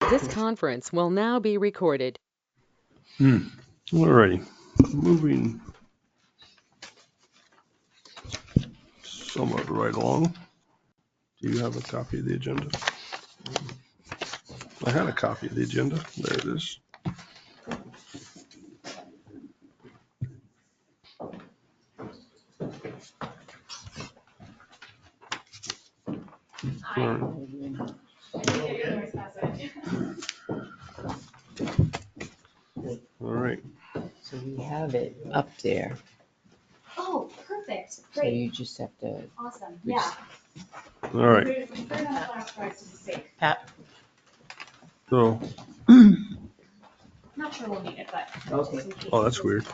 This conference will now be recorded. All righty, moving somewhat right along. Do you have a copy of the agenda? I had a copy of the agenda. There it is. All right. So we have it up there. Oh, perfect. So Great. you just have to. Awesome. Yeah. All right. Pat. So, Not sure we'll need it, but. Okay. oh, that's weird.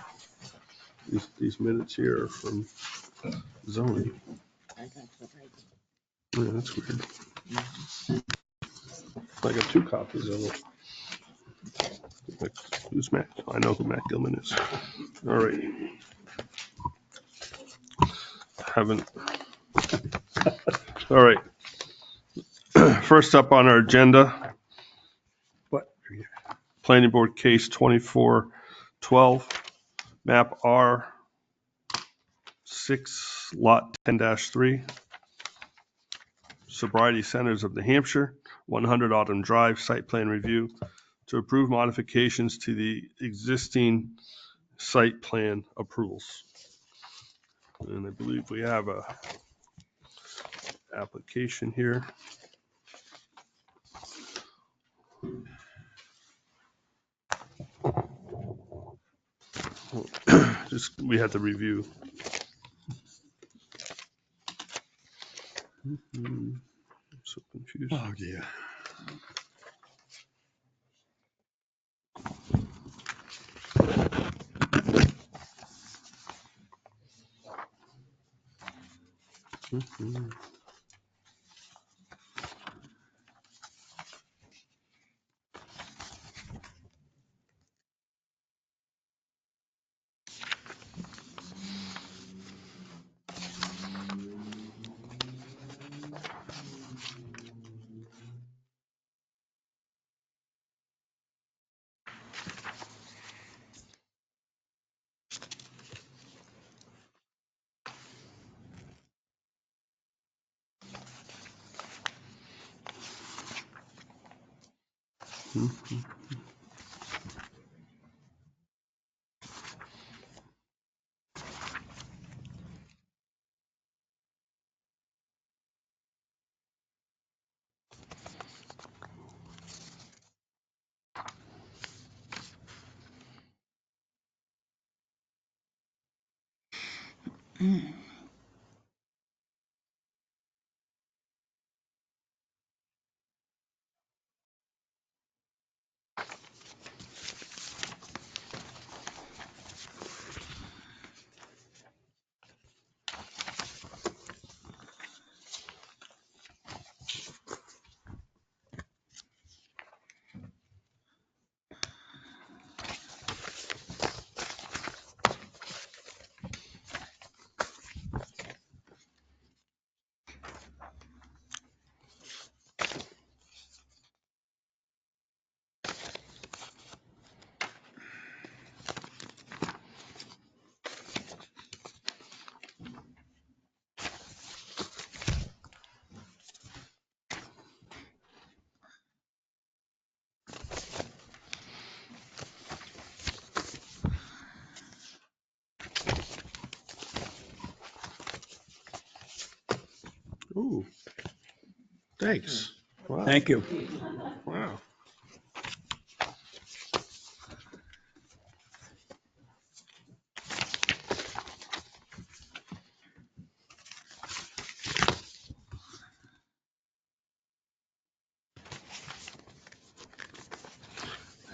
These minutes here are from zoning. Yeah, that's weird. I got two copies of it. Who's Matt? I know who Matt Gilman is. All right. Haven't. All right. First up on our agenda, Planning Board Case 2412, Map R6, Lot 10-3, Sobriety Centers of New Hampshire, 100 Autumn Drive, Site Plan Review to approve modifications to the existing site plan approvals. And I believe we have a application here. Just, we had to review. I'm so confused. Oh, dear. Ooh, thanks. Wow. Thank you. Wow.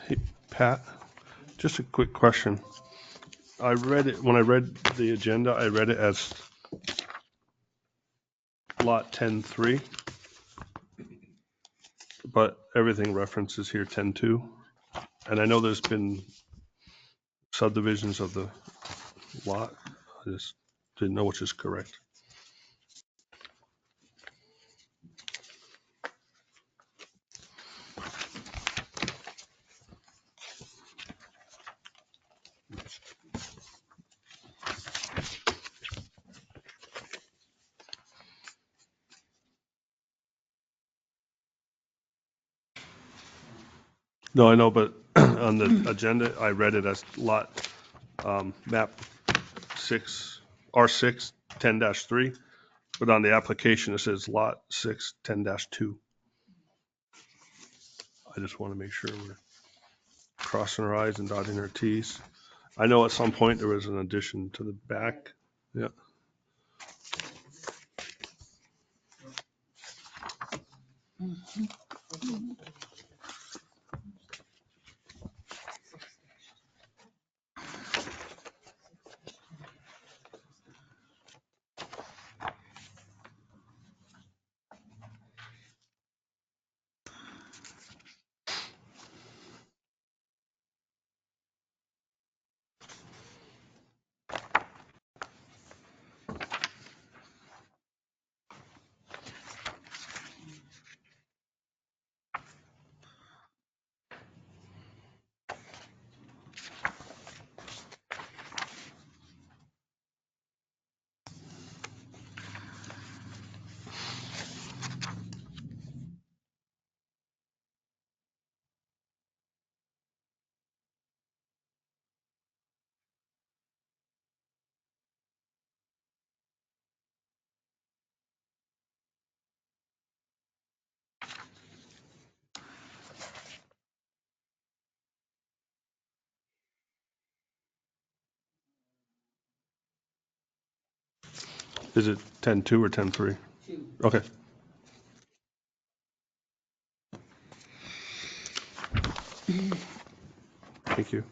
Hey, Pat, just a quick question. I read it, when I read the agenda, I read it as lot 10-3, but everything references here 10-2. And I know there's been subdivisions of the lot. I just didn't know which is correct. No, I know, but on the agenda, I read it as lot, map 6, R6, 10-3, but on the application, it says lot 6, 10-2. I just want to make sure we're crossing our i's and dotting our t's. I know at some point there was an addition to the back. Yeah. Is it 10-2 or 10-3? 2. Okay. Thank you.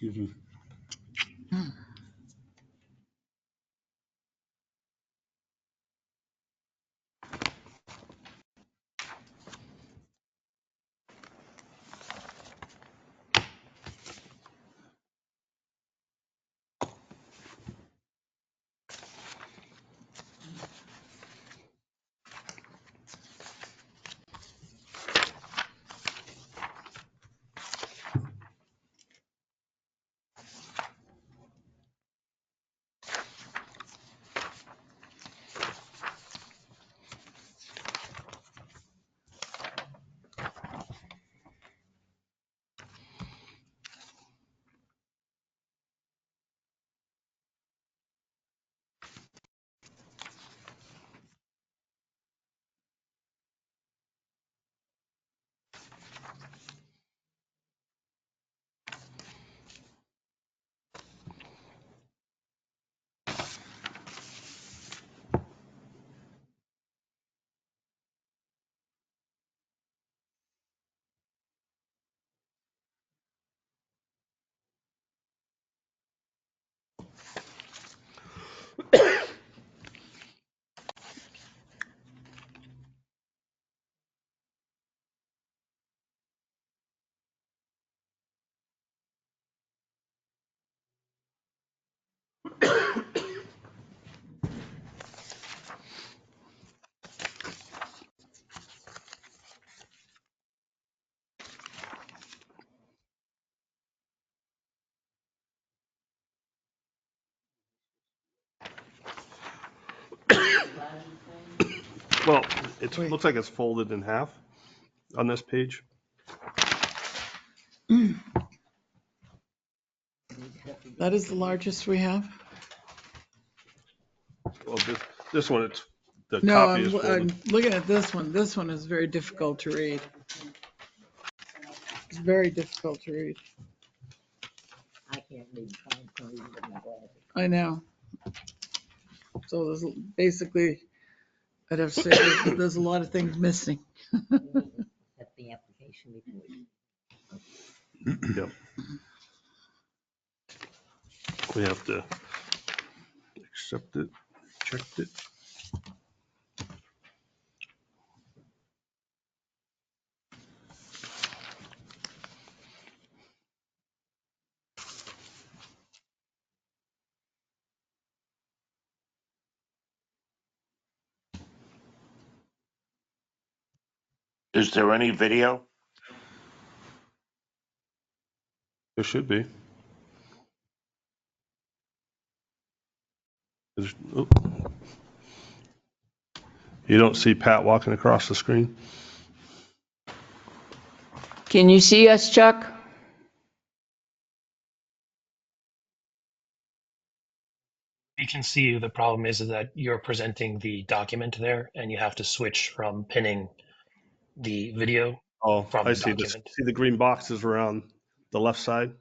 Excuse me. Well, it Wait. looks like it's folded in half on this page. That is the largest we have? Well, this one, the No, copy is I'm folded. looking at this one. This one is very difficult to read. It's very difficult to read. I can't read, I can read with my glasses. I know. So there's basically, I'd have to say there's a lot of things missing. You need to set the application before you. Yep. We have to accept it, checked it. Is there any video? There should be. Oh. You don't see Pat walking across the screen? Can you see us, Chuck? We can see you. The problem is that you're presenting the document there, and you have to switch from pinning the video Oh, from I the see this. document. See the green boxes around the left side?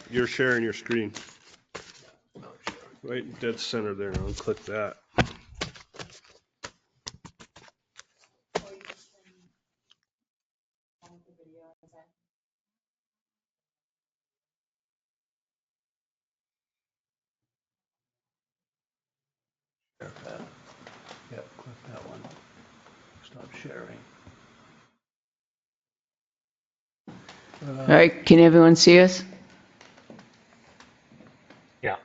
You're sharing your screen. Right dead center there. I'll click that. Yep, click that one. Stop sharing. All right, can everyone see us? Yeah.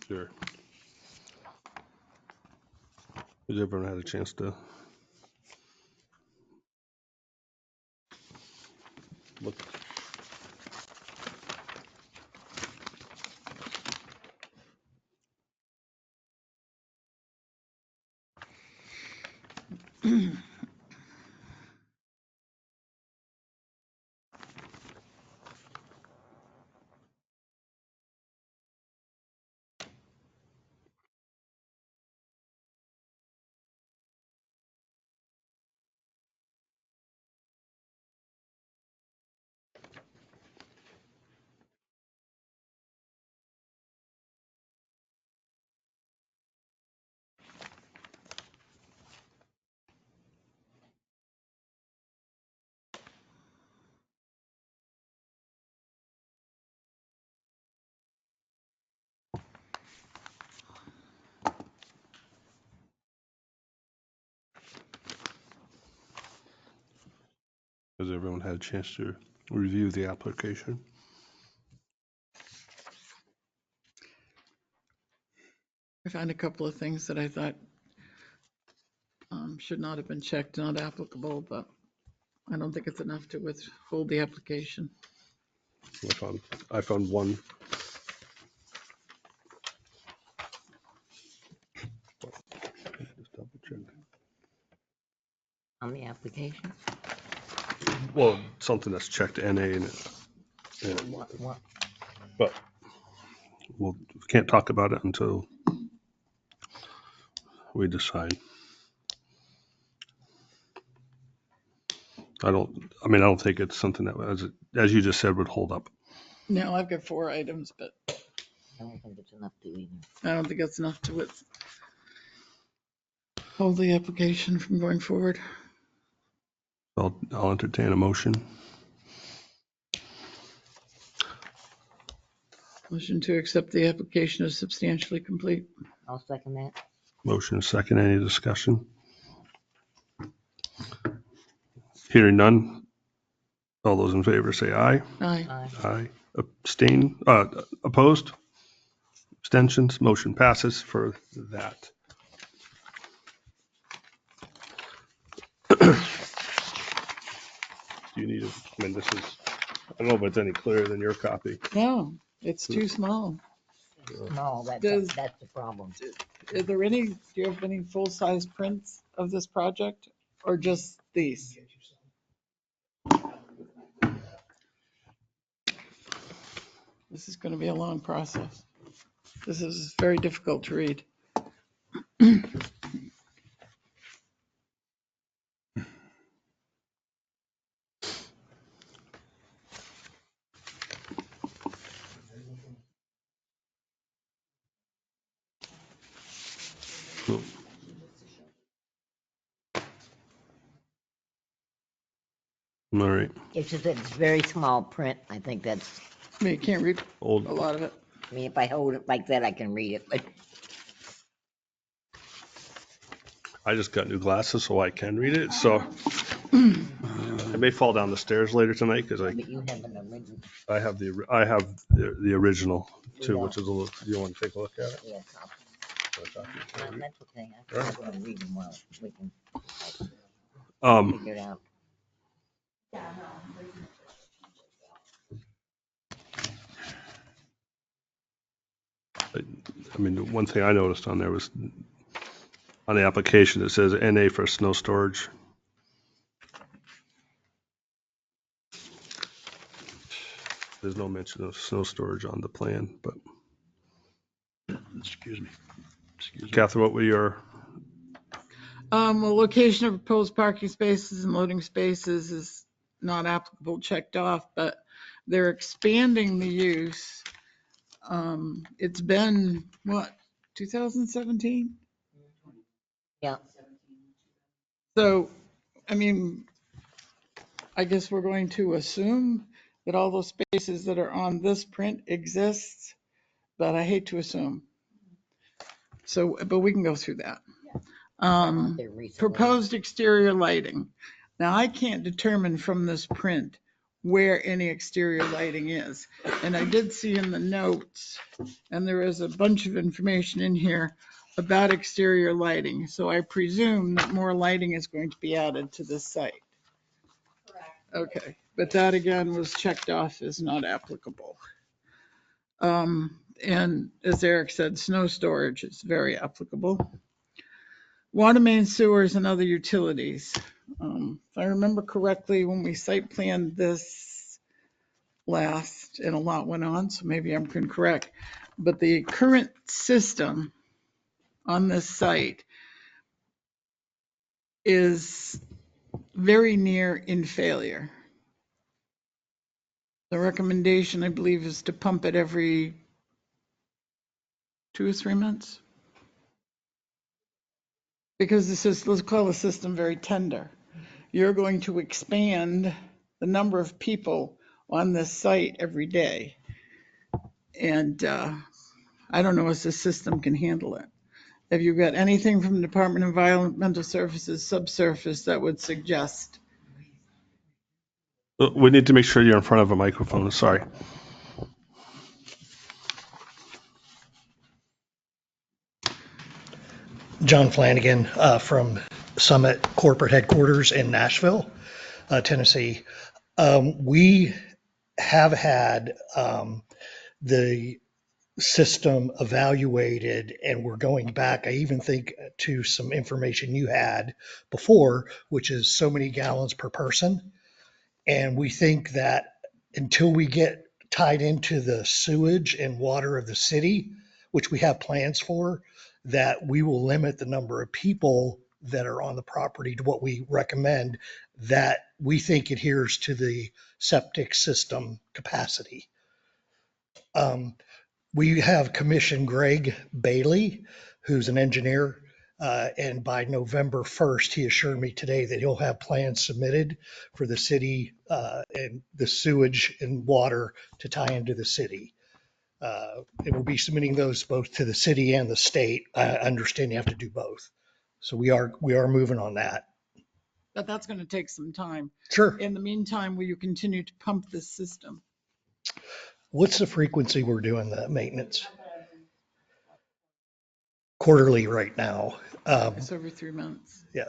Sure. Has everyone had a chance to look? Has everyone had a chance to review the application? I found a couple of things that I thought should not have been checked, not applicable, but I don't think it's enough to withhold the application. I found one. Just double check. On the application? Well, something that's checked NA in it. What? But we can't talk about it until we decide. I don't think it's something that, as you just said, would hold up. No, I've got 4 items, but I don't think it's enough to even. I don't think that's enough to withhold the application from going forward. I'll entertain a motion. Motion to accept the application as substantially complete. I'll second that. Motion is second. Any discussion? Hearing none. All those in favor say aye. Aye. Aye. Aye. Abstain, opposed? Abstentions? Motion passes for that. Do you need it? I mean, this is, I don't know if it's any clearer than your copy. No, it's too small. No, Does- that's the problem. Do you have any full-size prints of this project or just these? This is going to be a long process. This is very difficult to read. All right. It's just that it's very small print. I think that's, I mean, you can't read a Old, lot of it. I mean, if I hold it like that, I can read it, but I just got new glasses, so I can read it. So I may fall down the stairs later tonight because but you have an original. I have the original too, which is a little. Do you want to take a look at it? Yeah, copy. That's okay. I'm going to read them while we can figure it out. I mean, the one thing I noticed on there was on the application, it says NA for snow storage. There's no mention of snow storage on the plan, but Excuse me. Catherine, what were your, Well, location of proposed parking spaces and loading spaces is not applicable, checked off, but they're expanding the use. It's been, what, 2017? Yeah, So, I mean, I guess we're going to assume that all those spaces that are on this print exist, but I hate to assume. So, but we can go through that. there recently. Proposed exterior lighting. Now, I can't determine from this print where any exterior lighting is. And I did see in the notes, and there is a bunch of information in here about exterior lighting. So I presume that more lighting is going to be added to this site. Okay, but that again was checked off as not applicable. And as Eric said, snow storage is very applicable. Water main, sewers, and other utilities. If I remember correctly, when we site planned this last, and a lot went on, so maybe I'm incorrect, but the current system on this site is very near in failure. The recommendation, I believe, is to pump it every 2 or 3 months. Because this is, let's call the system very tender. You're going to expand the number of people on this site every day. And I don't know if the system can handle it. Have you got anything from the Department of Environmental Services subsurface that would suggest We need to make sure you're in front of a microphone. Sorry. John Flanagan from Summit Corporate Headquarters in Nashville, Tennessee. We have had the system evaluated, and we're going back, I even think, to some information you had before, which is so many gallons per person. And we think that until we get tied into the sewage and water of the city, which we have plans for, that we will limit the number of people that are on the property to what we recommend that we think adheres to the septic system capacity. We have commissioned Greg Bailey, who's an engineer, and by November 1st, he assured me today that he'll have plans submitted for the city and the sewage and water to tie into the city. And we'll be submitting those both to the city and the state. I understand you have to do both. So we are moving on that. But that's going to take some time. Sure. In the meantime, will you continue to pump this system? What's the frequency we're doing the maintenance? Quarterly right now. It's over 3 months. Yeah.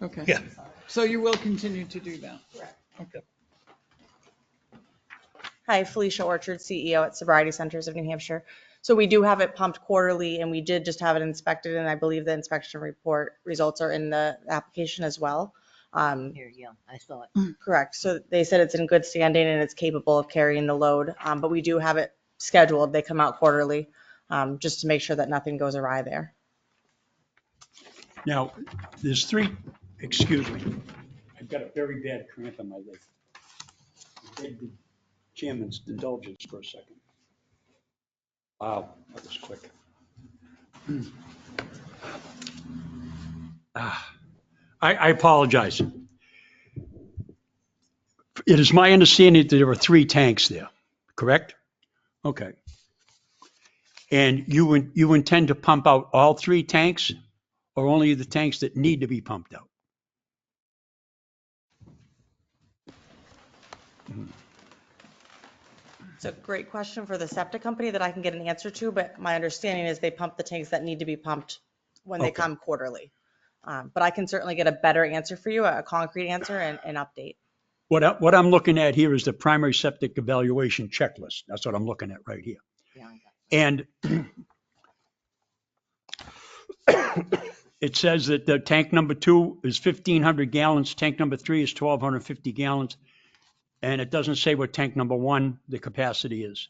Okay. Yeah. So you will continue to do that? Okay. Hi, Felicia Orchard, CEO at Sobriety Centers of New Hampshire. So we do have it pumped quarterly, and we did just have it inspected, and I believe the inspection report results are in the application as well. Here, yeah, I saw it. Correct. So they said it's in good standing and it's capable of carrying the load, but we do have it scheduled. They come out quarterly, just to make sure that nothing goes awry there. Now, there's three, excuse me, I've got a very bad cramp in my leg. I beg the chairman's indulgence for a second. Wow, that was quick. I apologize. It is my understanding that there are 3 tanks there, correct? Okay. And you intend to pump out all 3 tanks or only the tanks that need to be pumped out? It's a great question for the septic company that I can get an answer to, but my understanding is they pump the tanks that need to be pumped when they Okay. come quarterly. But I can certainly get a better answer for you, a concrete answer and update. What I'm looking at here is the primary septic evaluation checklist. That's what I'm looking at right here. Yeah, I And it says that the tank number 2 is 1,500 gallons, tank number 3 is 1,250 gallons, and it doesn't say what tank number 1, the capacity is.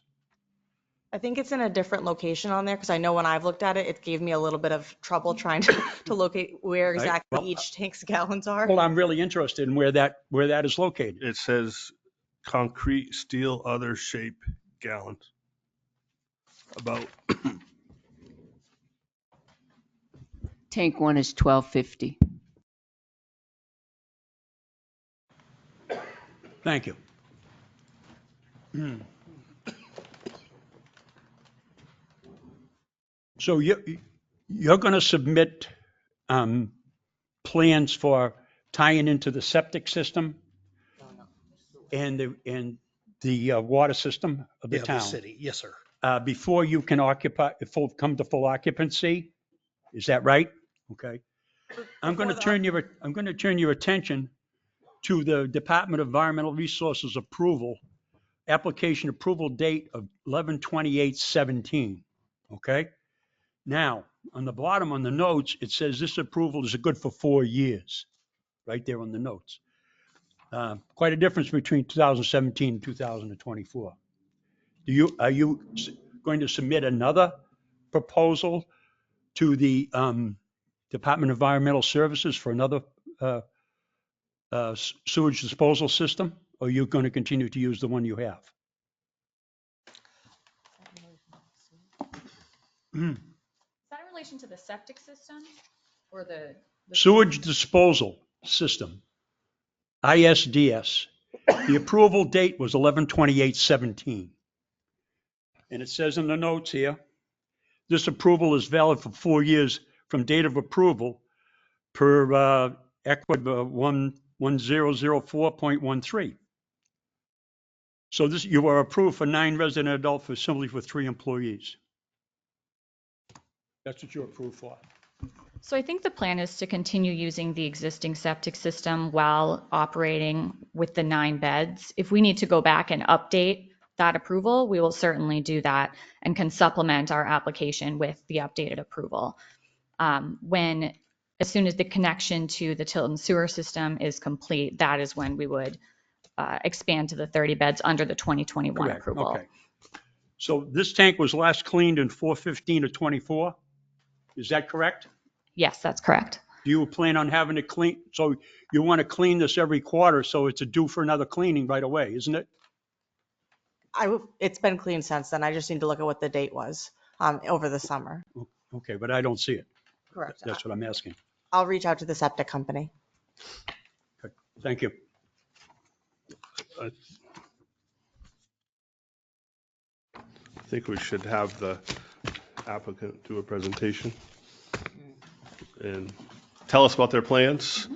I think it's in a different location on there because I know when I've looked at it, it gave me a little bit of trouble trying to locate where exactly well, each tank's gallons are. Well, I'm really interested in where that is located. It says concrete, steel, other shape, gallons. About, Tank 1 is 1250. Thank you. So you're going to submit plans for tying into the septic system and the water system of the Yeah, town the city. Yes, sir. before you can come to full occupancy. Is that right? Okay. I'm going to turn your attention to the Department of Environmental Resources application approval date of 11/28/17. Okay. Now, on the bottom on the notes, it says this approval is good for 4 years, right there on the notes. Quite a difference between 2017 and 2024. Are you going to submit another proposal to the Department of Environmental Services for another sewage disposal system, or are you going to continue to use the one you have? Is that in relation to the septic system or the Sewage disposal system, ISDS. The approval date was 11/28/17. And it says in the notes here, this approval is valid for 4 years from date of approval per ECWA 1004.13. So this, you are approved for 9 resident adult facilities with 3 employees. That's what you're approved for. So I think the plan is to continue using the existing septic system while operating with the 9 beds. If we need to go back and update that approval, we will certainly do that and can supplement our application with the updated approval. As soon as the connection to the Tilton sewer system is complete, that is when we would expand to the 30 beds under the 2021 Correct. approval. Okay. So this tank was last cleaned in 4/15/24. Is that correct? Yes, that's correct. Do you plan on having it clean? So you want to clean this every quarter, so it's due for another cleaning right away, isn't it? It's been cleaned since then. I just need to look at what the date was over the summer. Okay, but I don't see it. Correct. That's what I'm asking. I'll reach out to the septic company. Okay, thank you. I think we should have the applicant do a presentation and tell us about their plans,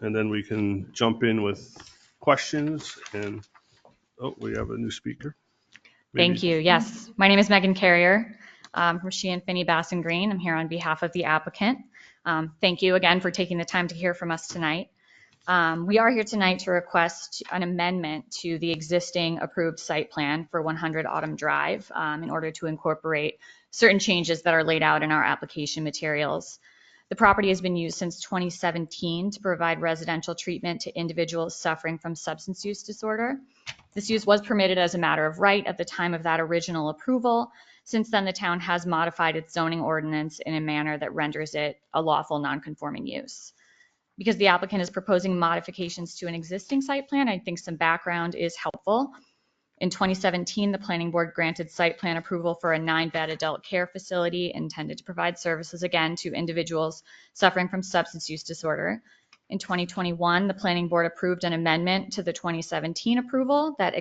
and then we can jump in with questions. And we have a new speaker. Thank you. Yes, my name is Megan Carrier from Sheehan, Finney, Bass and Green. I'm here on behalf of the applicant. Thank you again for taking the time to hear from us tonight. We are here tonight to request an amendment to the existing approved site plan for 100 Autumn Drive in order to incorporate certain changes that are laid out in our application materials. The property has been used since 2017 to provide residential treatment to individuals suffering from substance use disorder. This use was permitted as a matter of right at the time of that original approval. Since then, the town has modified its zoning ordinance in a manner that renders it a lawful non-conforming use. Because the applicant is proposing modifications to an existing site plan, I think some background is helpful. In 2017, the planning board granted site plan approval for a 9-bed adult care facility intended to provide services again to individuals suffering from substance use disorder. In 2021, the planning board approved an amendment to the 2017 approval that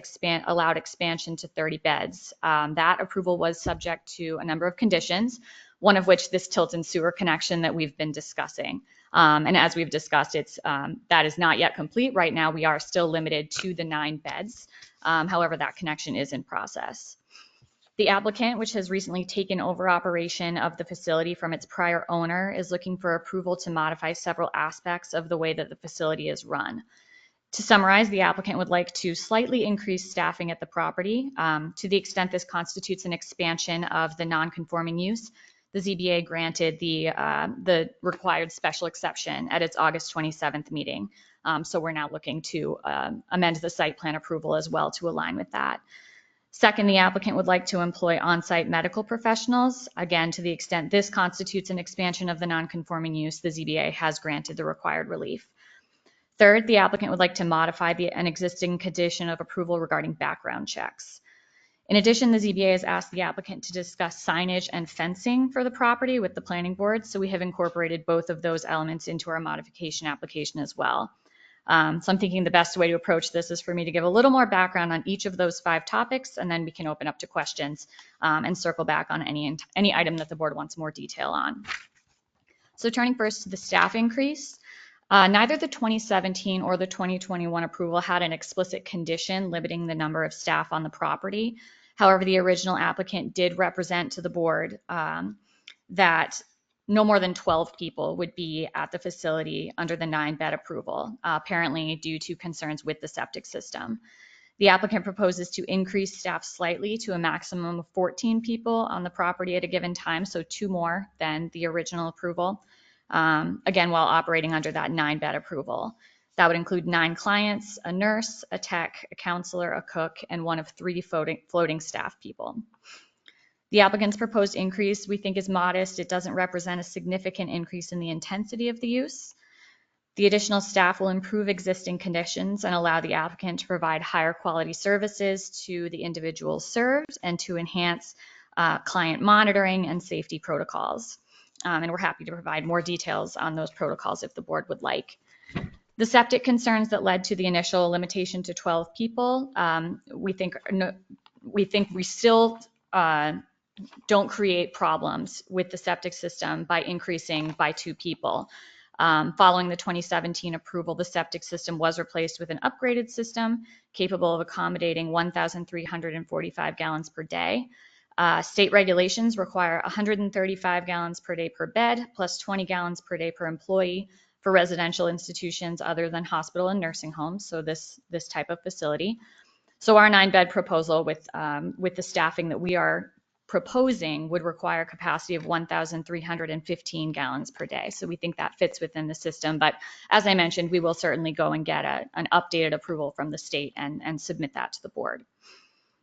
allowed expansion to 30 beds. That approval was subject to a number of conditions, one of which this Tilton sewer connection that we've been discussing. And as we've discussed, that is not yet complete. Right now, we are still limited to the 9 beds. However, that connection is in process. The applicant, which has recently taken over operation of the facility from its prior owner, is looking for approval to modify several aspects of the way that the facility is run. To summarize, the applicant would like to slightly increase staffing at the property. To the extent this constitutes an expansion of the non-conforming use, the ZBA granted the required special exception at its August 27th meeting. So we're now looking to amend the site plan approval as well to align with that. Second, the applicant would like to employ on-site medical professionals. Again, to the extent this constitutes an expansion of the non-conforming use, the ZBA has granted the required relief. Third, the applicant would like to modify an existing condition of approval regarding background checks. In addition, the ZBA has asked the applicant to discuss signage and fencing for the property with the planning board, so we have incorporated both of those elements into our modification application as well. So I'm thinking the best way to approach this is for me to give a little more background on each of those 5 topics, and then we can open up to questions and circle back on any item that the board wants more detail on. So turning first to the staff increase, neither the 2017 or the 2021 approval had an explicit condition limiting the number of staff on the property. However, the original applicant did represent to the board that no more than 12 people would be at the facility under the 9-bed approval, apparently due to concerns with the septic system. The applicant proposes to increase staff slightly to a maximum of 14 people on the property at a given time, so 2 more than the original approval, again, while operating under that 9-bed approval. That would include 9 clients, a nurse, a tech, a counselor, a cook, and 1 of 3 floating staff people. The applicant's proposed increase, we think, is modest. It doesn't represent a significant increase in the intensity of the use. The additional staff will improve existing conditions and allow the applicant to provide higher quality services to the individuals served and to enhance client monitoring and safety protocols. And we're happy to provide more details on those protocols if the board would like. The septic concerns that led to the initial limitation to 12 people, we think we still don't create problems with the septic system by increasing by 2 people. Following the 2017 approval, the septic system was replaced with an upgraded system capable of accommodating 1,345 gallons per day. State regulations require 135 gallons per day per bed, plus 20 gallons per day per employee for residential institutions other than hospital and nursing homes, so this type of facility. So our 9-bed proposal with the staffing that we are proposing would require a capacity of 1,315 gallons per day. So we think that fits within the system. But as I mentioned, we will certainly go and get an updated approval from the state and submit that to the board.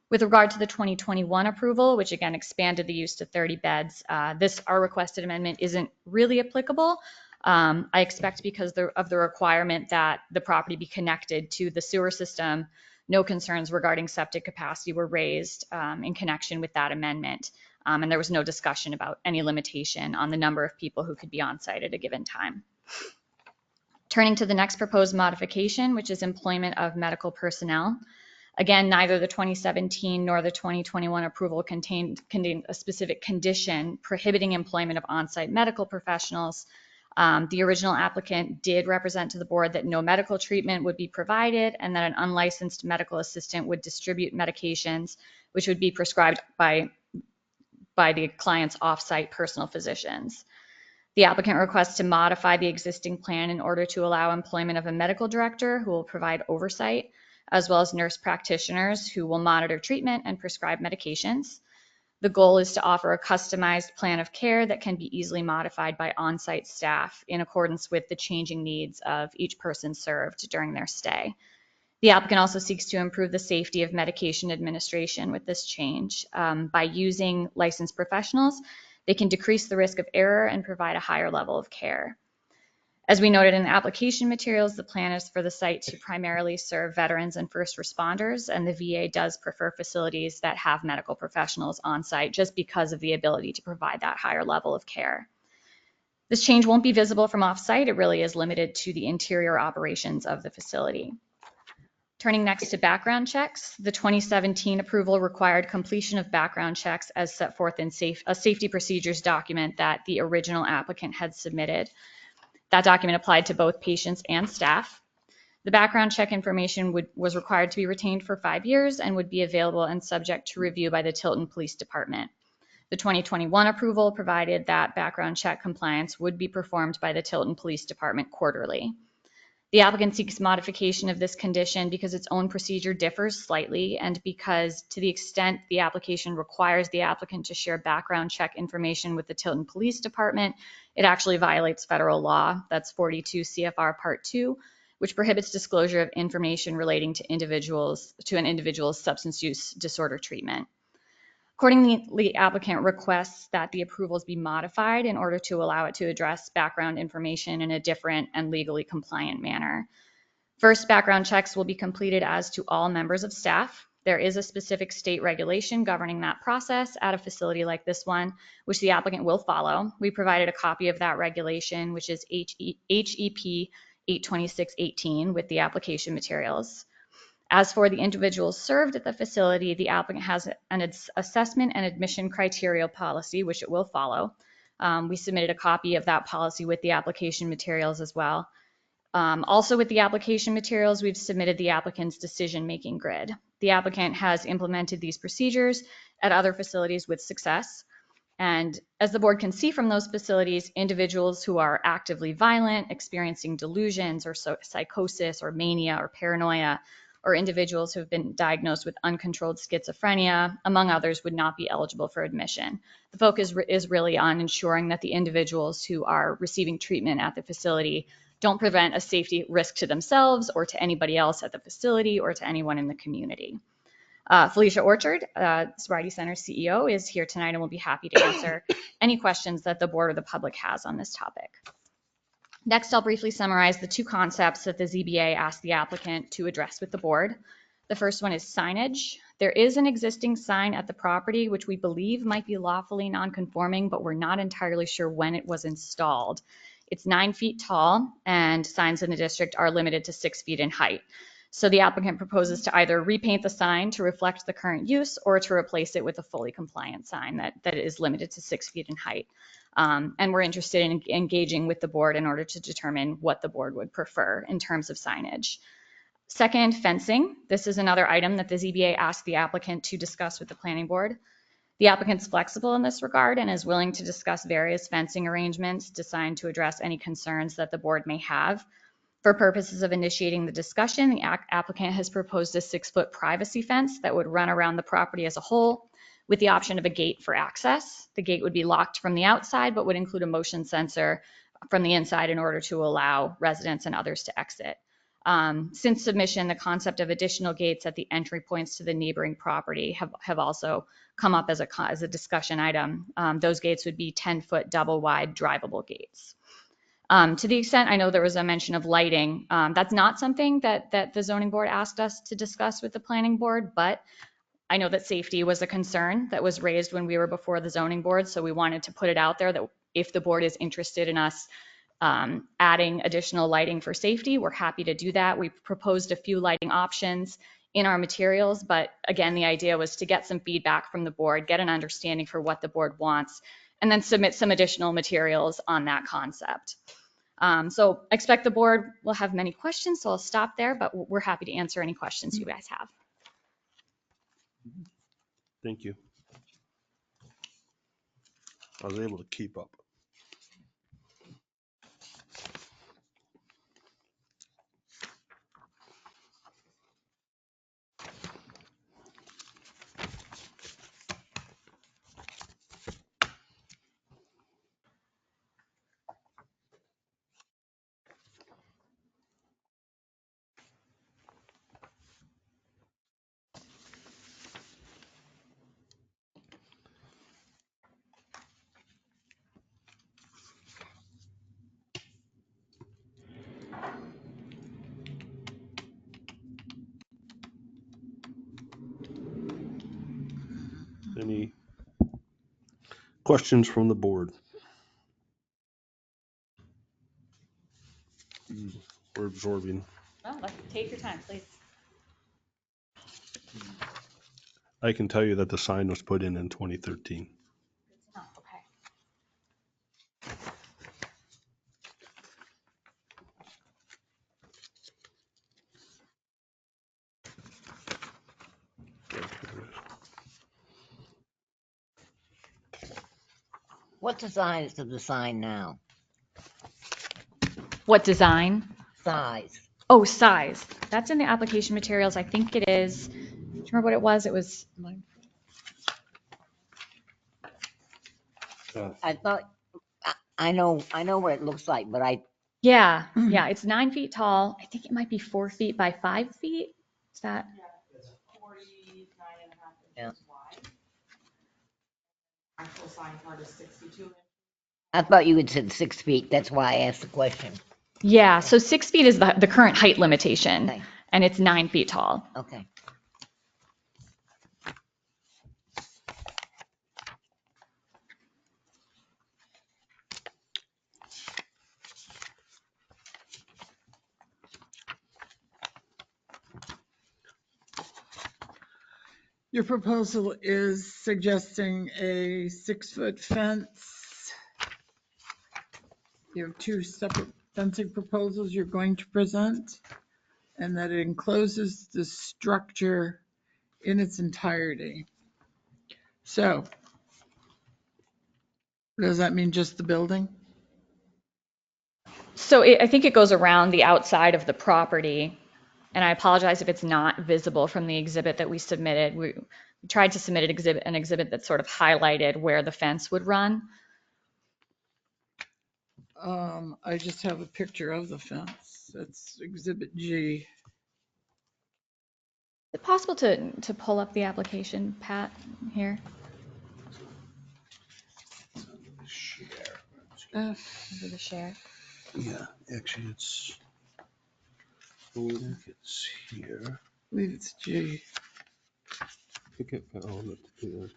With regard to the 2021 approval, which again expanded the use to 30 beds, our requested amendment isn't really applicable. I expect because of the requirement that the property be connected to the sewer system, no concerns regarding septic capacity were raised in connection with that amendment. And there was no discussion about any limitation on the number of people who could be on site at a given time. Turning to the next proposed modification, which is employment of medical personnel. Again, neither the 2017 nor the 2021 approval contained a specific condition prohibiting employment of on-site medical professionals. The original applicant did represent to the board that no medical treatment would be provided and that an unlicensed medical assistant would distribute medications which would be prescribed by the client's off-site personal physicians. The applicant requests to modify the existing plan in order to allow employment of a medical director who will provide oversight, as well as nurse practitioners who will monitor treatment and prescribe medications. The goal is to offer a customized plan of care that can be easily modified by on-site staff in accordance with the changing needs of each person served during their stay. The applicant also seeks to improve the safety of medication administration with this change. By using licensed professionals, they can decrease the risk of error and provide a higher level of care. As we noted in the application materials, the plan is for the site to primarily serve veterans and first responders, and the VA does prefer facilities that have medical professionals on site just because of the ability to provide that higher level of care. This change won't be visible from off-site. It really is limited to the interior operations of the facility. Turning next to background checks, the 2017 approval required completion of background checks as set forth in a safety procedures document that the original applicant had submitted. That document applied to both patients and staff. The background check information was required to be retained for 5 years and would be available and subject to review by the Tilton Police Department. The 2021 approval provided that background check compliance would be performed by the Tilton Police Department quarterly. The applicant seeks modification of this condition because its own procedure differs slightly and because to the extent the application requires the applicant to share background check information with the Tilton Police Department, it actually violates federal law. That's 42 CFR Part 2, which prohibits disclosure of information relating to an individual's substance use disorder treatment. Accordingly, the applicant requests that the approvals be modified in order to allow it to address background information in a different and legally compliant manner. First, background checks will be completed as to all members of staff. There is a specific state regulation governing that process at a facility like this one, which the applicant will follow. We provided a copy of that regulation, which is HEP 82618 with the application materials. As for the individuals served at the facility, the applicant has an assessment and admission criteria policy, which it will follow. We submitted a copy of that policy with the application materials as well. Also with the application materials, we've submitted the applicant's decision-making grid. The applicant has implemented these procedures at other facilities with success. And as the board can see from those facilities, individuals who are actively violent, experiencing delusions or psychosis or mania or paranoia, or individuals who have been diagnosed with uncontrolled schizophrenia, among others, would not be eligible for admission. The focus is really on ensuring that the individuals who are receiving treatment at the facility don't present a safety risk to themselves or to anybody else at the facility or to anyone in the community. Felicia Orchard, Sobriety Center CEO, is here tonight and will be happy to answer any questions that the board or the public has on this topic. Next, I'll briefly summarize the two concepts that the ZBA asked the applicant to address with the board. The first one is signage. There is an existing sign at the property, which we believe might be lawfully non-conforming, but we're not entirely sure when it was installed. It's 9 feet tall, and signs in the district are limited to 6 feet in height. So the applicant proposes to either repaint the sign to reflect the current use or to replace it with a fully compliant sign that is limited to 6 feet in height. And we're interested in engaging with the board in order to determine what the board would prefer in terms of signage. Second, fencing. This is another item that the ZBA asked the applicant to discuss with the planning board. The applicant's flexible in this regard and is willing to discuss various fencing arrangements designed to address any concerns that the board may have. For purposes of initiating the discussion, the applicant has proposed a 6-foot privacy fence that would run around the property as a whole with the option of a gate for access. The gate would be locked from the outside, but would include a motion sensor from the inside in order to allow residents and others to exit. Since submission, the concept of additional gates at the entry points to the neighboring property have also come up as a discussion item. Those gates would be 10-foot double wide drivable gates. To the extent I know there was a mention of lighting, that's not something that the zoning board asked us to discuss with the planning board, but I know that safety was a concern that was raised when we were before the zoning board. So we wanted to put it out there that if the board is interested in us adding additional lighting for safety, we're happy to do that. We proposed a few lighting options in our materials, but again, the idea was to get some feedback from the board, get an understanding for what the board wants, and then submit some additional materials on that concept. So I expect the board will have many questions, so I'll stop there, but we're happy to answer any questions you guys have. Thank you. I was able to keep up. Any questions from the board? We're absorbing. Well, take your time, please. I can tell you that the sign was put in 2013. Oh, okay. What's the size of the sign now? What design? Size. Oh, size. That's in the application materials. I think it is. Do you remember what it was? It was. I thought, I know what it looks like, but Yeah, it's 9 feet tall. I think it might be 4 feet by 5 feet. Is that? 49.5 Yeah. inches wide. Actual sign card is 62 inches. I thought you had said 6 feet. That's why I asked the question. Yeah, so 6 feet is the current height limitation, Okay. and it's 9 feet tall. Okay. Your proposal is suggesting a 6-foot fence. You have 2 separate fencing proposals you're going to present, and that it encloses the structure in its entirety. So, does that mean just the building? So I think it goes around the outside of the property, and I apologize if it's not visible from the exhibit that we submitted. We tried to submit an exhibit that sort of highlighted where the fence would run. I just have a picture of the fence. That's Exhibit G. Is it possible to pull up the application, Pat, here? Under the share. Yeah, actually it's here. I believe it's G. Pick it on the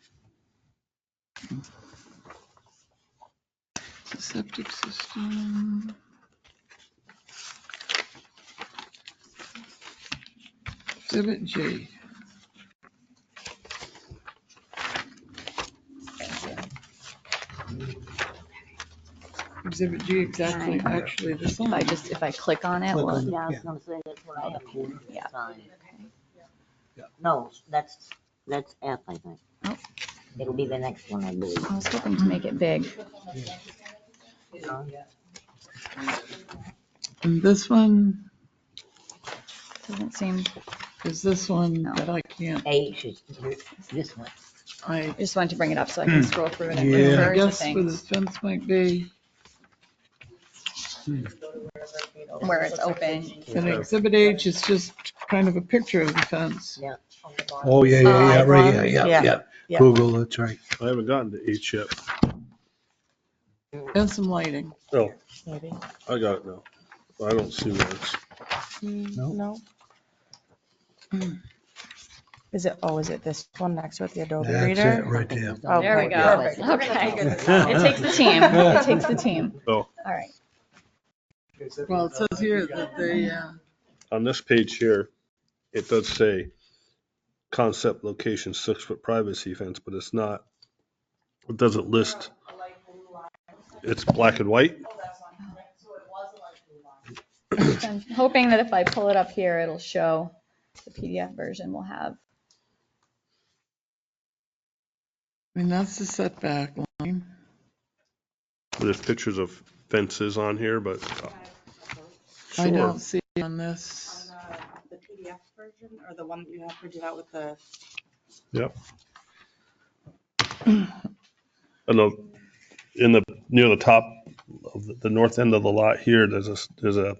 Septic system. Exhibit G. Exhibit G, exactly, Right. actually, this If one. if I click on it, will it? Yeah, I was gonna say, that's what I have here. Yeah. Sign. Okay. No, that's F, I think. Oh. It'll be the next one, I believe. I was hoping to make it big. And this one Doesn't seem, is this one No. that I can't, H is this one. I just wanted to bring it up so I can scroll through it and Yeah. refer I to guess where the things fence might be. where it's open. And Exhibit H is just kind of a picture of the fence. Yeah. Oh, yeah, yeah, yeah, right, yeah, yeah, Yeah. yeah. Yeah. Google, that's right. I haven't gotten to H yet. And some lighting. Oh, Maybe. I got it now. I don't see words. No. Is it this one next with the Adobe That's Reader? it, right there. Okay, There we go. perfect. Okay. It takes the team. It takes the team. Oh, All right. Well, it says here that they, on this page here, it does say concept location 6-foot privacy fence, but it's not, it doesn't list. It's black and white. I'm hoping that if I pull it up here, it'll show the PDF version we'll have. I mean, that's the setback line. There's pictures of fences on here, but I sure. don't see on this. The PDF version or the one that you have printed out with the. Yep. In the near the top of the north end of the lot here, there's a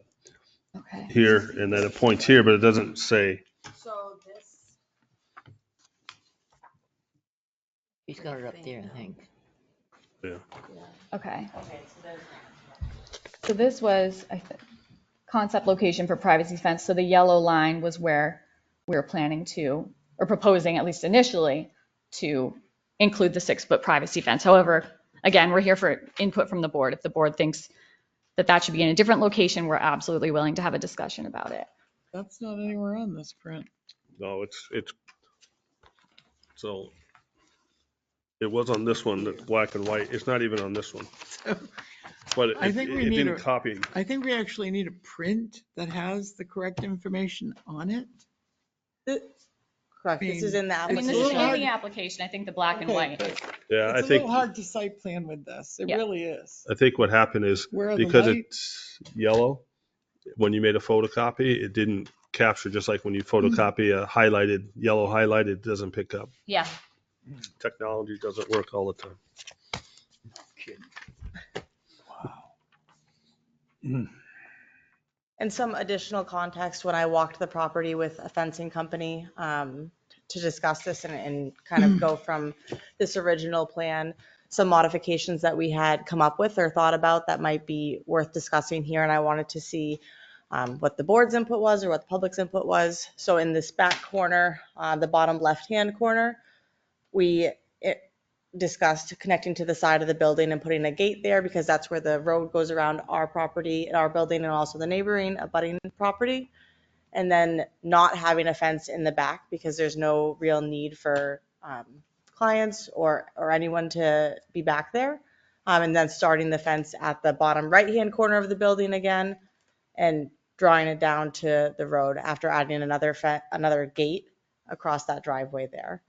Okay. here, and then it points here, but it doesn't say. So this. He's got it up there, I think. Yeah. Okay. So this was, I think, concept location for privacy fence. So the yellow line was where we were planning to, or proposing at least initially, to include the 6-foot privacy fence. However, again, we're here for input from the board. If the board thinks that that should be in a different location, we're absolutely willing to have a discussion about it. That's not anywhere on this print. No, it's so it was on this one that's black and white. It's not even on this one. But I think we it need didn't a- copy. I think we actually need a print that has the correct information on it. Correct. This is in the I mean, It's this a is little in hard- the application, I think the black and Okay, white. but Yeah, I It's a think little hard to site plan with this. It Yeah. really is. I think what happened is Where are the because lights? it's yellow, when you made a photocopy, it didn't capture, just like when you photocopy a highlighted, yellow highlighted, it doesn't pick up. Yeah. Technology doesn't work all the time. And some additional context, when I walked the property with a fencing company to discuss this and kind of go from this original plan, some modifications that we had come up with or thought about that might be worth discussing here. And I wanted to see what the board's input was or what the public's input was. So in this back corner, the bottom left-hand corner, we discussed connecting to the side of the building and putting a gate there because that's where the road goes around our property and our building and also the neighboring abutting property. And then not having a fence in the back because there's no real need for clients or anyone to be back there. And then starting the fence at the bottom right-hand corner of the building again and drawing it down to the road after adding another gate across that driveway there.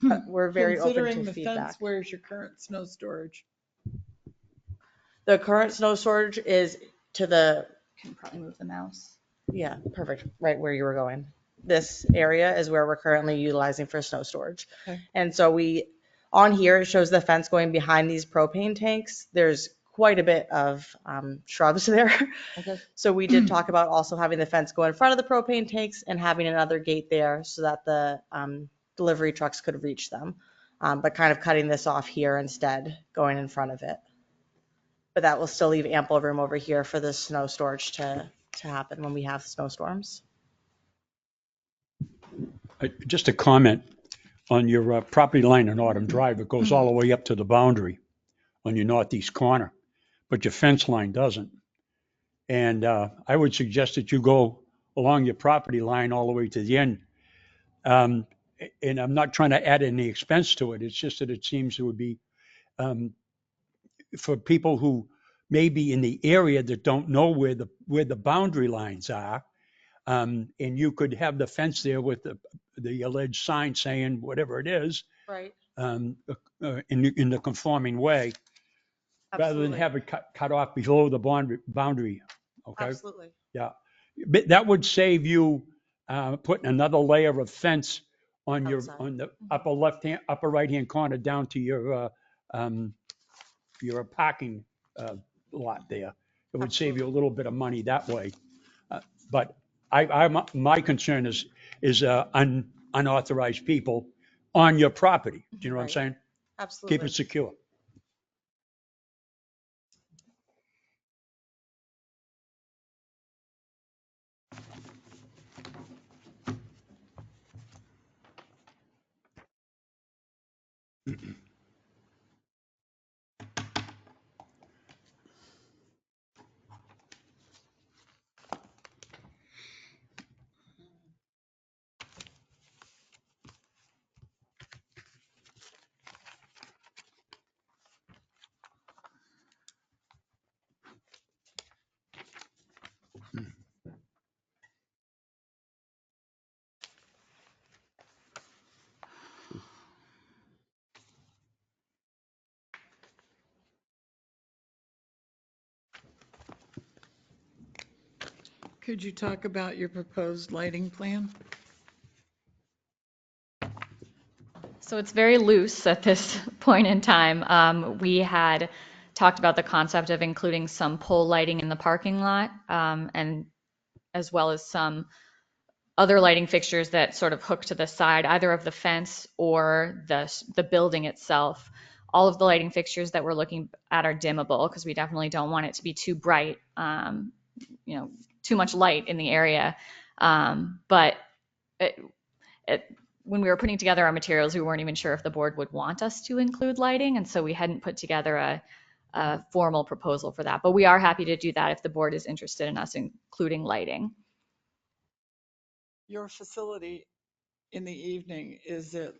But we're very open Considering to the feedback. fence, where's your current snow storage? The current snow storage is to the, Can probably move the mouse. yeah, perfect, right where you were going. This area is where we're currently utilizing for snow storage. Okay. And so on here, it shows the fence going behind these propane tanks. There's quite a bit of shrubs there. Okay. So we did talk about also having the fence go in front of the propane tanks and having another gate there so that the delivery trucks could reach them. But kind of cutting this off here instead, going in front of it. But that will still leave ample room over here for the snow storage to happen when we have snowstorms. Just a comment on your property line on Autumn Drive. It goes all the way up to the boundary on your northeast corner, but your fence line doesn't. And I would suggest that you go along your property line all the way to the end. And I'm not trying to add any expense to it. It's just that it seems it would be for people who may be in the area that don't know where the boundary lines are, and you could have the fence there with the alleged sign saying whatever it is, Right. in the conforming way, rather than Absolutely. have it cut off below the boundary. Okay. Absolutely. Yeah. But that would save you putting another layer of fence on Outside. on the upper right-hand corner down to your parking lot there. It would save you a little bit of money that way. But my concern is unauthorized people on your property. Do you know what I'm Right. saying? Absolutely. Keep it secure. Could you talk about your proposed lighting plan? So it's very loose at this point in time. We had talked about the concept of including some pole lighting in the parking lot, and as well as some other lighting fixtures that sort of hook to the side, either of the fence or the building itself. All of the lighting fixtures that we're looking at are dimmable because we definitely don't want it to be too bright, too much light in the area. But when we were putting together our materials, we weren't even sure if the board would want us to include lighting, and so we hadn't put together a formal proposal for that. But we are happy to do that if the board is interested in us including lighting. Your facility in the evening, is it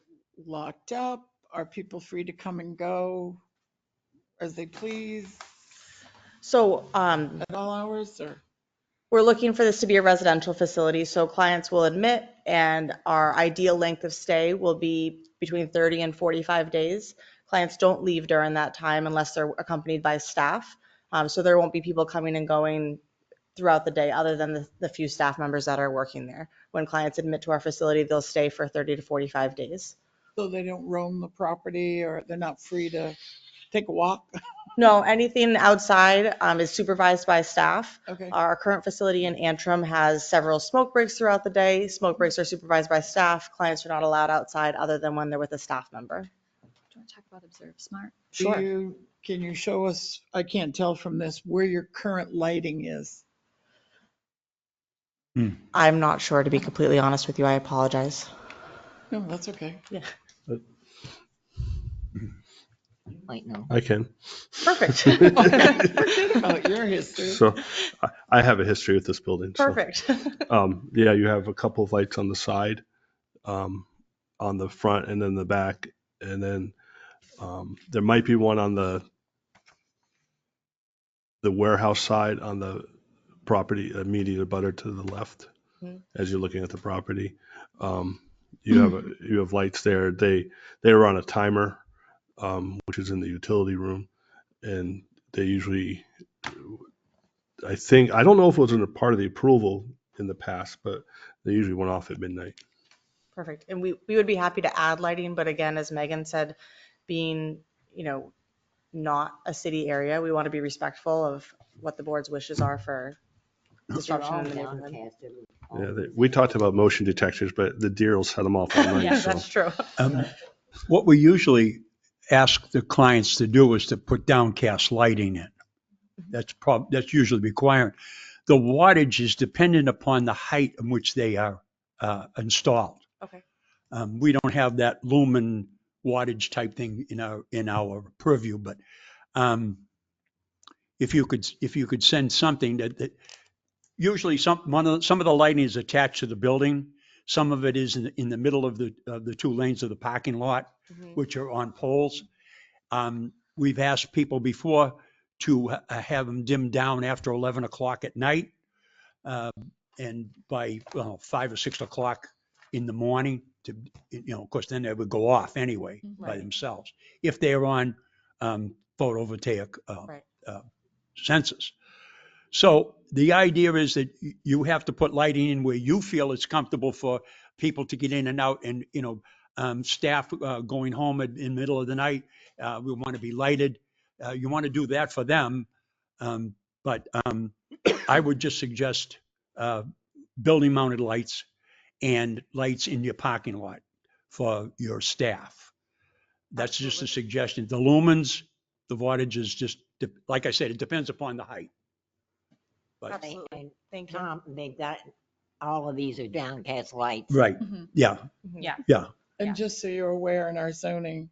locked up? Are people free to come and go as they please So at all hours, or? we're looking for this to be a residential facility, so clients will admit, and our ideal length of stay will be between 30 and 45 days. Clients don't leave during that time unless they're accompanied by staff. So there won't be people coming and going throughout the day other than the few staff members that are working there. When clients admit to our facility, they'll stay for 30 to 45 days. So they don't roam the property, or they're not free to take a walk? No, anything outside is supervised by staff. Okay. Our current facility in Antrim has several smoke breaks throughout the day. Smoke breaks are supervised by staff. Clients are not allowed outside other than when they're with a staff member. Do you want to talk about Observe Smart? Sure. Can you show us, I can't tell from this, where your current lighting is? I'm not sure, to be completely honest with you. I apologize. No, that's okay. Yeah. Might know. I can. Perfect. Forget about your history. So I have a history with this building. so, Perfect. Yeah, you have a couple of lights on the side, on the front and then the back. And then there might be one on the warehouse side on the property immediate butter to the left Mhm. as you're looking at the property. You have lights there. They were on a timer, which is in the utility room, and they usually, I don't know if it was in a part of the approval in the past, but they usually went off at midnight. Perfect. And we would be happy to add lighting, but again, as Megan said, being, not a city area, we want to be respectful of what the board's wishes are for disruption in the neighborhood. Yeah, we talked about motion detectors, but the deer will set them off all night. Yeah, so. that's true. What we usually ask the clients to do is to put downcast lighting in. That's usually required. The wattage is dependent upon the height in which they are installed. Okay. We don't have that lumen wattage type thing in our purview, but if you could send something that usually some of the lighting is attached to the building. Some of it is in the middle of the two lanes of the parking lot, Mhm. which are on poles. We've asked people before to have them dimmed down after 11 o'clock at night. And by 5 or 6 o'clock in the morning to, of course, then they would go off anyway by Right. themselves if they're on photovoltaic Right. sensors. So the idea is that you have to put lighting in where you feel it's comfortable for people to get in and out, and staff going home in the middle of the night. We want to be lighted. You want to do that for them, but I would just suggest building mounted lights and lights in your parking lot for your staff. That's just a suggestion. The lumens, the wattage is just, like I said, it depends upon the height. But, Absolutely. And Thank you. Tom, they've got, all of these are downcast lights. right, Mhm. yeah, Yeah. yeah. And Yeah. just so you're aware, in our zoning,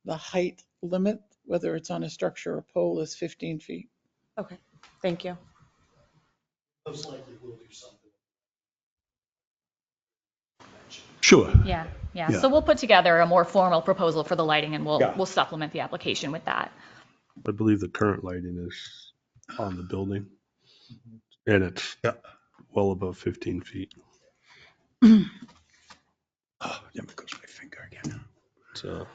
the height limit, whether it's on a structure or pole, is 15 feet. Okay, thank you. Most likely we'll do something. Sure. Yeah. Yeah. So we'll put together a more formal proposal for the lighting, and Yeah. we'll supplement the application with that. I believe the current lighting is on the building, and it's well above 15 feet. Oh, there goes my finger again. So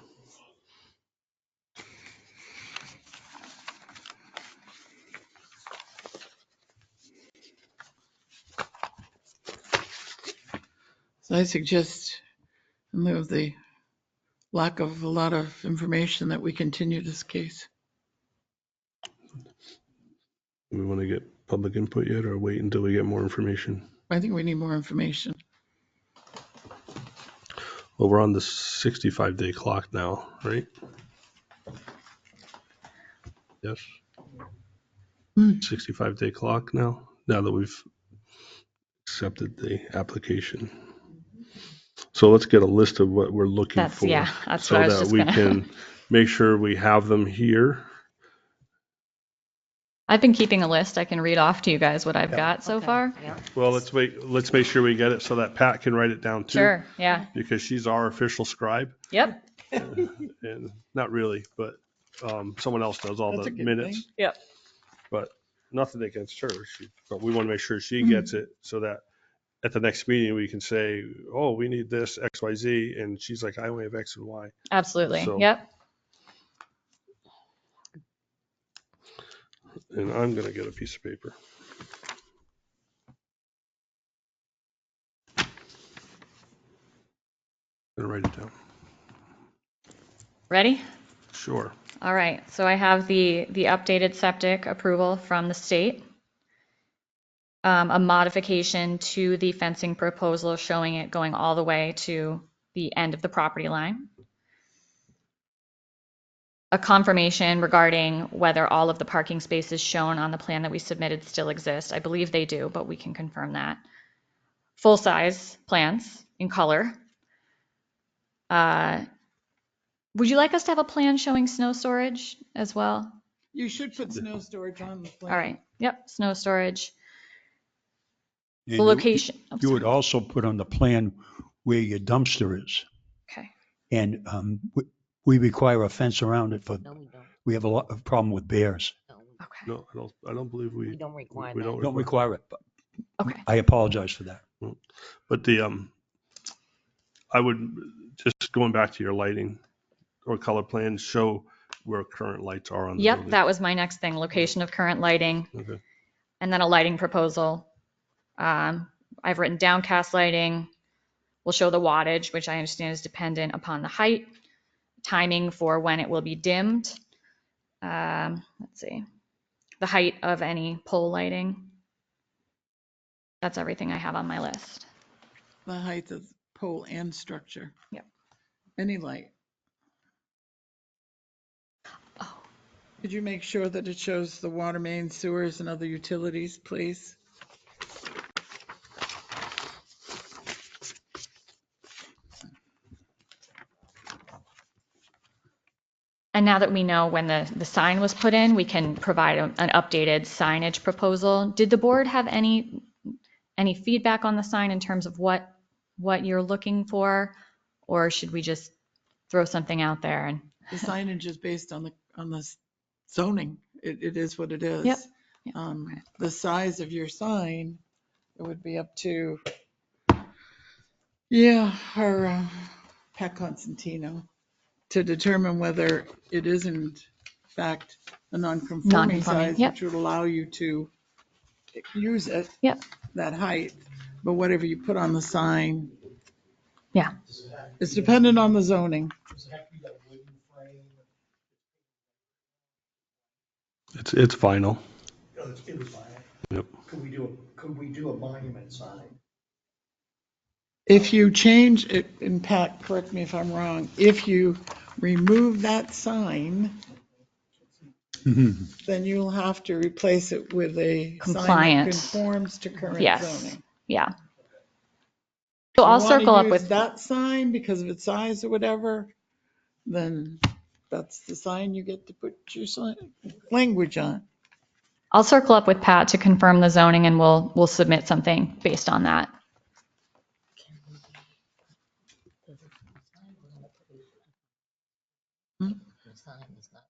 So I suggest, in lieu of the lack of a lot of information, that we continue this case. we want to get public input yet, or wait until we get more information? I think we need more information. Well, we're on the 65-day clock now, right? Yes. 65-day clock now that we've accepted the application. So let's get a list of what we're looking for. That's so what I was that just we gonna. can make sure we have them here. I've been keeping a list. I can read off to you guys what I've Yeah. got so Okay, far. yeah. Well, let's make sure we get it so that Pat can write it down too. Sure. Yeah. Because she's our official scribe. Yep. And not really, but someone else does all That's the a good minutes. thing. Yep. But nothing against her. But we want to make sure she gets it so that at the next meeting we can say, oh, we need this X, Y, Z, and she's like, I only have X and Y. Absolutely. So- Yep. And I'm gonna get a piece of paper. Gonna write it down. Ready? Sure. All right. So I have the updated septic approval from the state. A modification to the fencing proposal showing it going all the way to the end of the property line. A confirmation regarding whether all of the parking spaces shown on the plan that we submitted still exist. I believe they do, but we can confirm that. Full-size plans in color. Would you like us to have a plan showing snow storage as well? You should put snow storage on the plan. All right. Yep. Snow storage. And The location. Oh, You would sorry. also put on the plan where your dumpster is. Okay. And we require a fence around it for, No, we don't. we have a lot of problem with bears. No, Okay. No, I don't believe we don't require that. Don't require it, but Okay. I apologize for that. But I would just going back to your lighting or color plan, show where current lights are on the Yep. building. That was my next thing. Location of current lighting. Okay. And then a lighting proposal. I've written downcast lighting. We'll show the wattage, which I understand is dependent upon the height, timing for when it will be dimmed. Let's see, the height of any pole lighting. That's everything I have on my list. The height of pole and structure. Yep. Any light. Oh. Could you make sure that it shows the water main, sewers, and other utilities, please? And now that we know when the sign was put in, we can provide an updated signage proposal. Did the board have any feedback on the sign in terms of what you're looking for? Or should we just throw something out there? And The signage is based on on the zoning. It is what it is. Yep. Yep. The size of your sign, it would be up to, our Pat Constantino to determine whether it is in fact a non-conforming Non-conforming, size, yep. which would allow you to use it, Yep. that height. But whatever you put on the sign, Yeah. it's dependent on the zoning. It's vinyl. It was fine. Yep. Could we do a monument sign? If you change it, and Pat, correct me if I'm wrong, if you remove that sign, then you'll have to replace it with a sign that Compliant. conforms to current Yes. zoning. Yeah. So If I'll you wanna circle up use with, that sign because of its size or whatever, then that's the sign you get to put your language on. I'll circle up with Pat to confirm the zoning and we'll submit something based on that. The sign is not.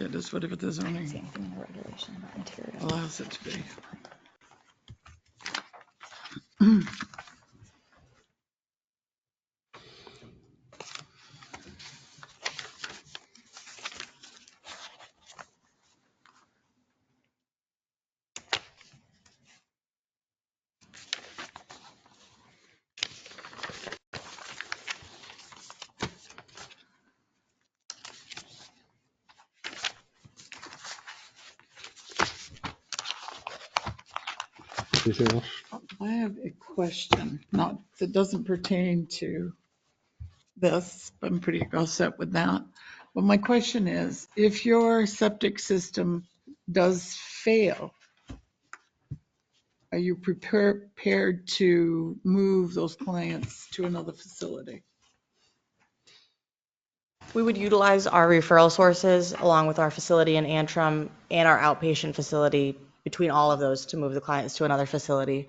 It is whatever the I don't see zoning anything in the regulation about material. allows it to be. Anything else? I have a question, that doesn't pertain to this. I'm pretty all set with that. But my question is, if your septic system does fail, are you prepared to move those clients to another facility? We would utilize our referral sources along with our facility in Antrim and our outpatient facility, between all of those, to move the clients to another facility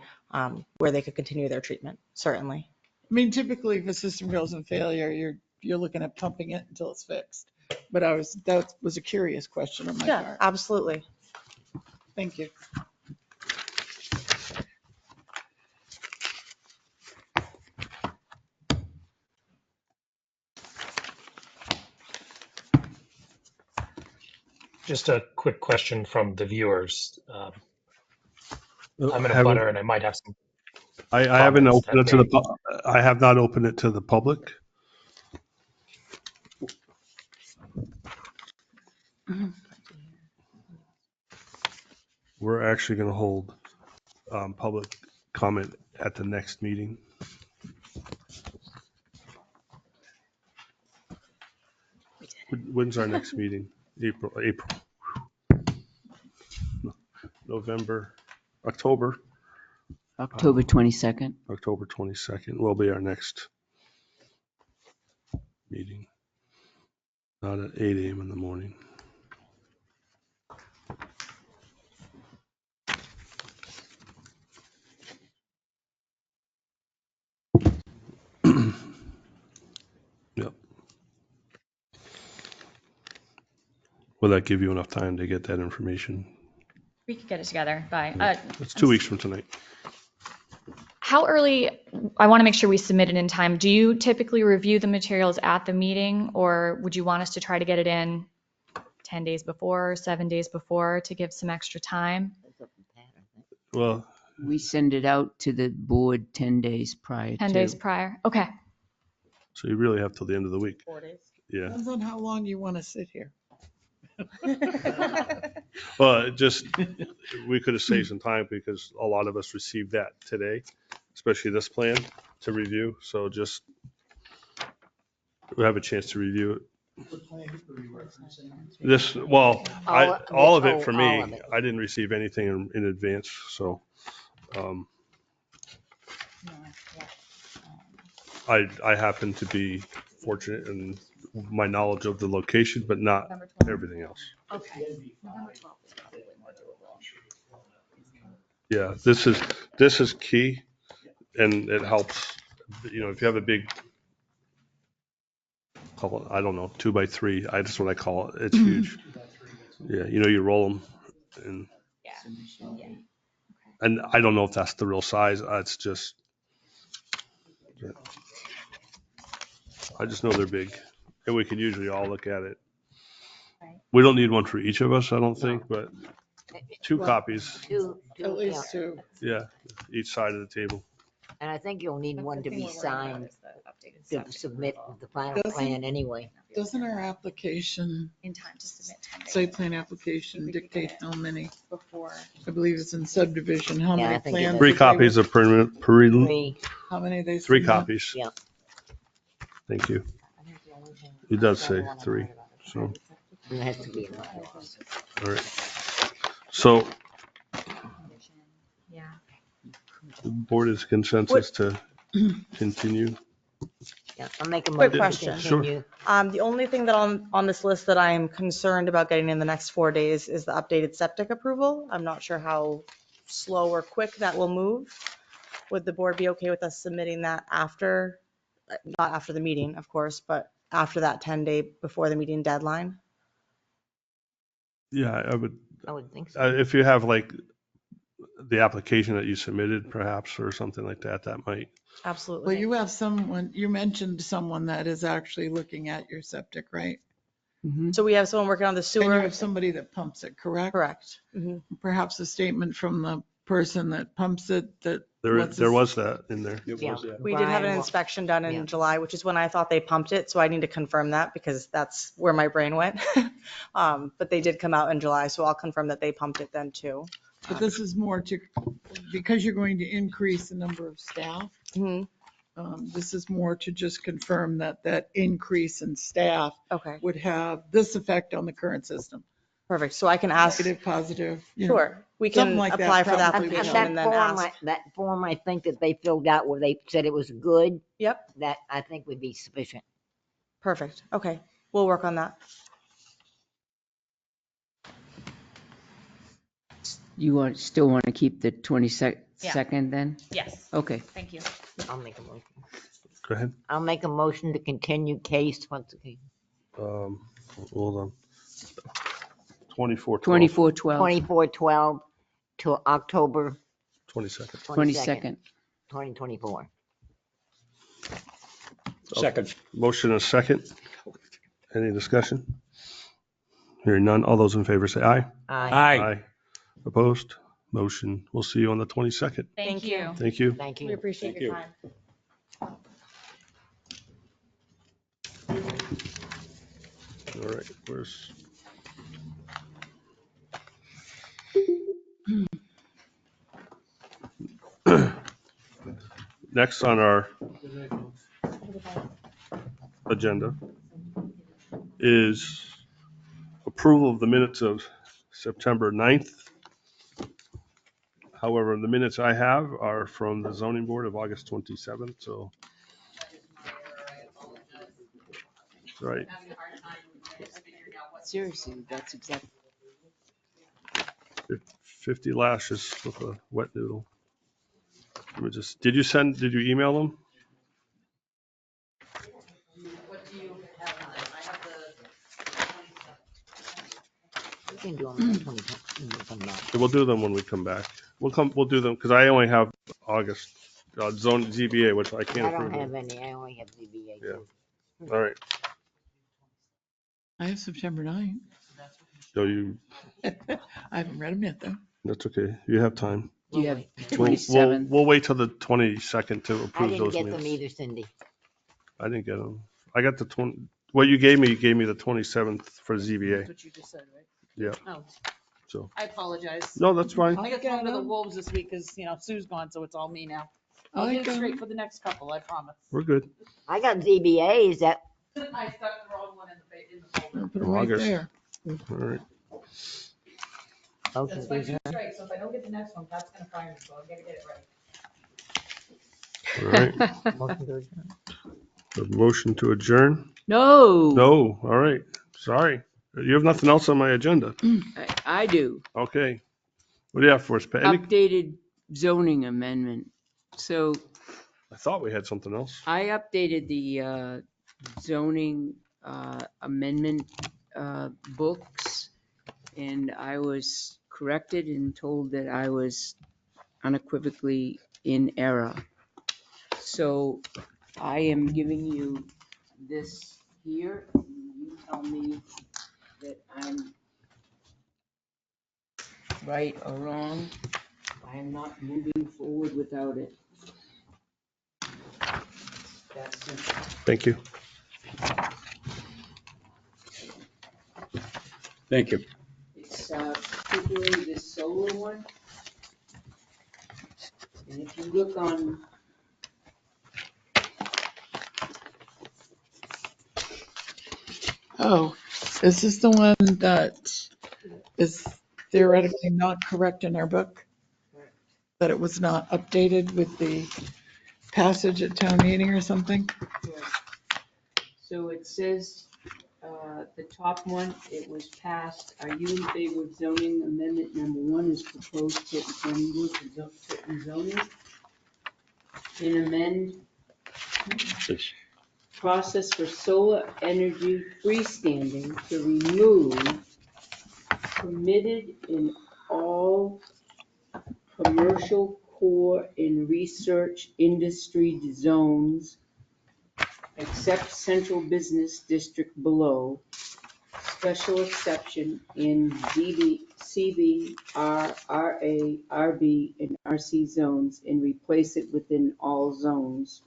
where they could continue their treatment, certainly. I mean, typically if a system goes in failure, you're looking at pumping it until it's fixed. But that was a curious question on my Yeah, part. absolutely. Thank you. Just a quick question from the viewers. I'm in a Haven't- butter and I might have some. I haven't comments opened it that to I have not opened it to the public. We're actually going to hold public comment at the next meeting. When's our next meeting? April, November, October. October 22nd. October 22nd will be our next meeting. Not at 8 a.m. in the morning. Yep. Will that give you enough time to get that information? We could get it together by, It's 2 weeks from tonight. how early, I want to make sure we submit it in time. Do you typically review the materials at the meeting, or would you want us to try to get it in 10 days before, 7 days before to give some extra time? Well, We send it out to the board 10 days prior 10 to. days prior? Okay. so you really have till the end of the week. 4 days. Yeah. Depends on how long you want to sit here. Well, we could have saved some time because a lot of us received that today, especially this plan to review. So just we have a chance to review it. All of it for me. All of it. I didn't receive anything in advance, so I happen to be fortunate in my knowledge of the location, but not everything else. Okay. Yeah, this is key, and it helps. You know, if you have a big call it, I don't know, 2x3. That's what I call it. It's huge. Yeah, you roll them and. Yeah. And I don't know if that's the real size. It's just, I just know they're big, and we can usually all look at it. Right. We don't need one for each of us, I don't think, but two Well, copies, Two, At least yeah. two. yeah, each side of the table. And I think you'll need one to be signed to submit the final Doesn't- plan anyway. Doesn't our application, In time to submit 10 days site plan application dictate how many? before. I believe it's in subdivision, how Yeah, I many think it plans? does. 3 that they copies would- of permanent, Three. How many they 3 submit? copies. Yeah. Thank you. It does say 3, so, It has to be enough. all right. So, Yeah. the board is consensus to continue. Yeah, I'll make a Quick motion to question. Sure. continue. The only thing that on this list that I'm concerned about getting in the next 4 days is the updated septic approval. I'm not sure how slow or quick that will move. Would the board be okay with us submitting that after, not after the meeting, of course, but after that 10-day before the meeting deadline? Yeah, I would, I would think so. if you have like the application that you submitted perhaps, or something like that, that might. Well, Absolutely. you have someone, you mentioned someone that is actually looking at your septic, right? So we have someone working on the And you sewer? have somebody that pumps it, correct? Correct. Mhm. Perhaps a statement from the person that pumps it that. There what's there his- was that in there. Yeah. We did have an Brian will- inspection done Yeah. in July, which is when I thought they pumped it, so I need to confirm that because that's where my brain went. But they did come out in July, so I'll confirm that they pumped it then too. But this is more to, because you're going to increase the number of staff, Mhm. this is more to just confirm that that increase in staff Okay, would have this effect on the current system. perfect. So I can ask, Negative, positive, you know. sure, we something can like that apply for the probably And application would and that then form, ask. that form I think that they filled out where they said it was good, Yep, that I think would be sufficient. perfect. Okay, we'll work on that. You still want to keep the 22nd Yeah. then? Yes. Okay. Thank you. I'll make a motion. Go ahead. I'll make a motion to continue case, what's the, Hold on. 24, 2412, 2412 to October 22nd. 22nd, 22nd. 2024. Second. Motion and a second. Any discussion? Hearing none. All those in favor say aye. Aye. Opposed? Motion. We'll see you on the 22nd. Thank you. Thank you. Thank We you. appreciate Thank your you. time. All right, where's? Next on our agenda is approval of the minutes of September 9th. However, the minutes I have are from the zoning board of August 27th, so. Right. Seriously, that's exactly. 50 lashes with a wet noodle. Let me just, did you email them? We can do them on the 20th. We'll do them when we come back. We'll do them, because I only have August, zone ZBA, which I I can't don't approve have of. any, I only have ZBA. Yeah. All right, I have September 9th. so you, I haven't read them yet, though. that's okay, you have time. Do you have We'll- 27th? We'll wait till the 22nd to I approve didn't those get them minutes. either, Cindy. I didn't get them. I got the 20, what you gave me the 27th for ZBA. That's what you just said, right? Yeah. Oh, So, I apologize. no, that's fine. I got thrown to the wolves this week because, Sue's gone, so it's all me now. I'll I get it got- straight for the next couple, I promise. We're good. I got ZBA, is that, I stuck the wrong one in the folder. I'll put them right August. there. All right. motion That's to my two adjourn? straight, so if I don't get the next one, Pat's gonna fire me, so I gotta get it right. All right. Motion to adjourn. A motion to adjourn? No. No, all right. Sorry. You have nothing else on my agenda. I do. Okay. What do you have for us, Pat? Updated zoning amendment. So I thought we had something else. I updated the zoning amendment books, and I was corrected and told that I was unequivocally in error. So I am giving you this here. You tell me that I'm right or wrong. I am not moving forward without it. That's simple. Thank you. Thank you. It's particularly this solar one. And if you look on, Oh, is this the one that is theoretically not correct in our book? That it was not updated with the passage at town meeting or something? so it says, the top one, it was passed. Are you in favor of zoning amendment number 1 is proposed to planning board for zoning? And amend process for solar energy freestanding to remove permitted in all commercial core and research industry zones except central business district below, special exception in CB, RA, RB, and RC zones, and replace it within all zones.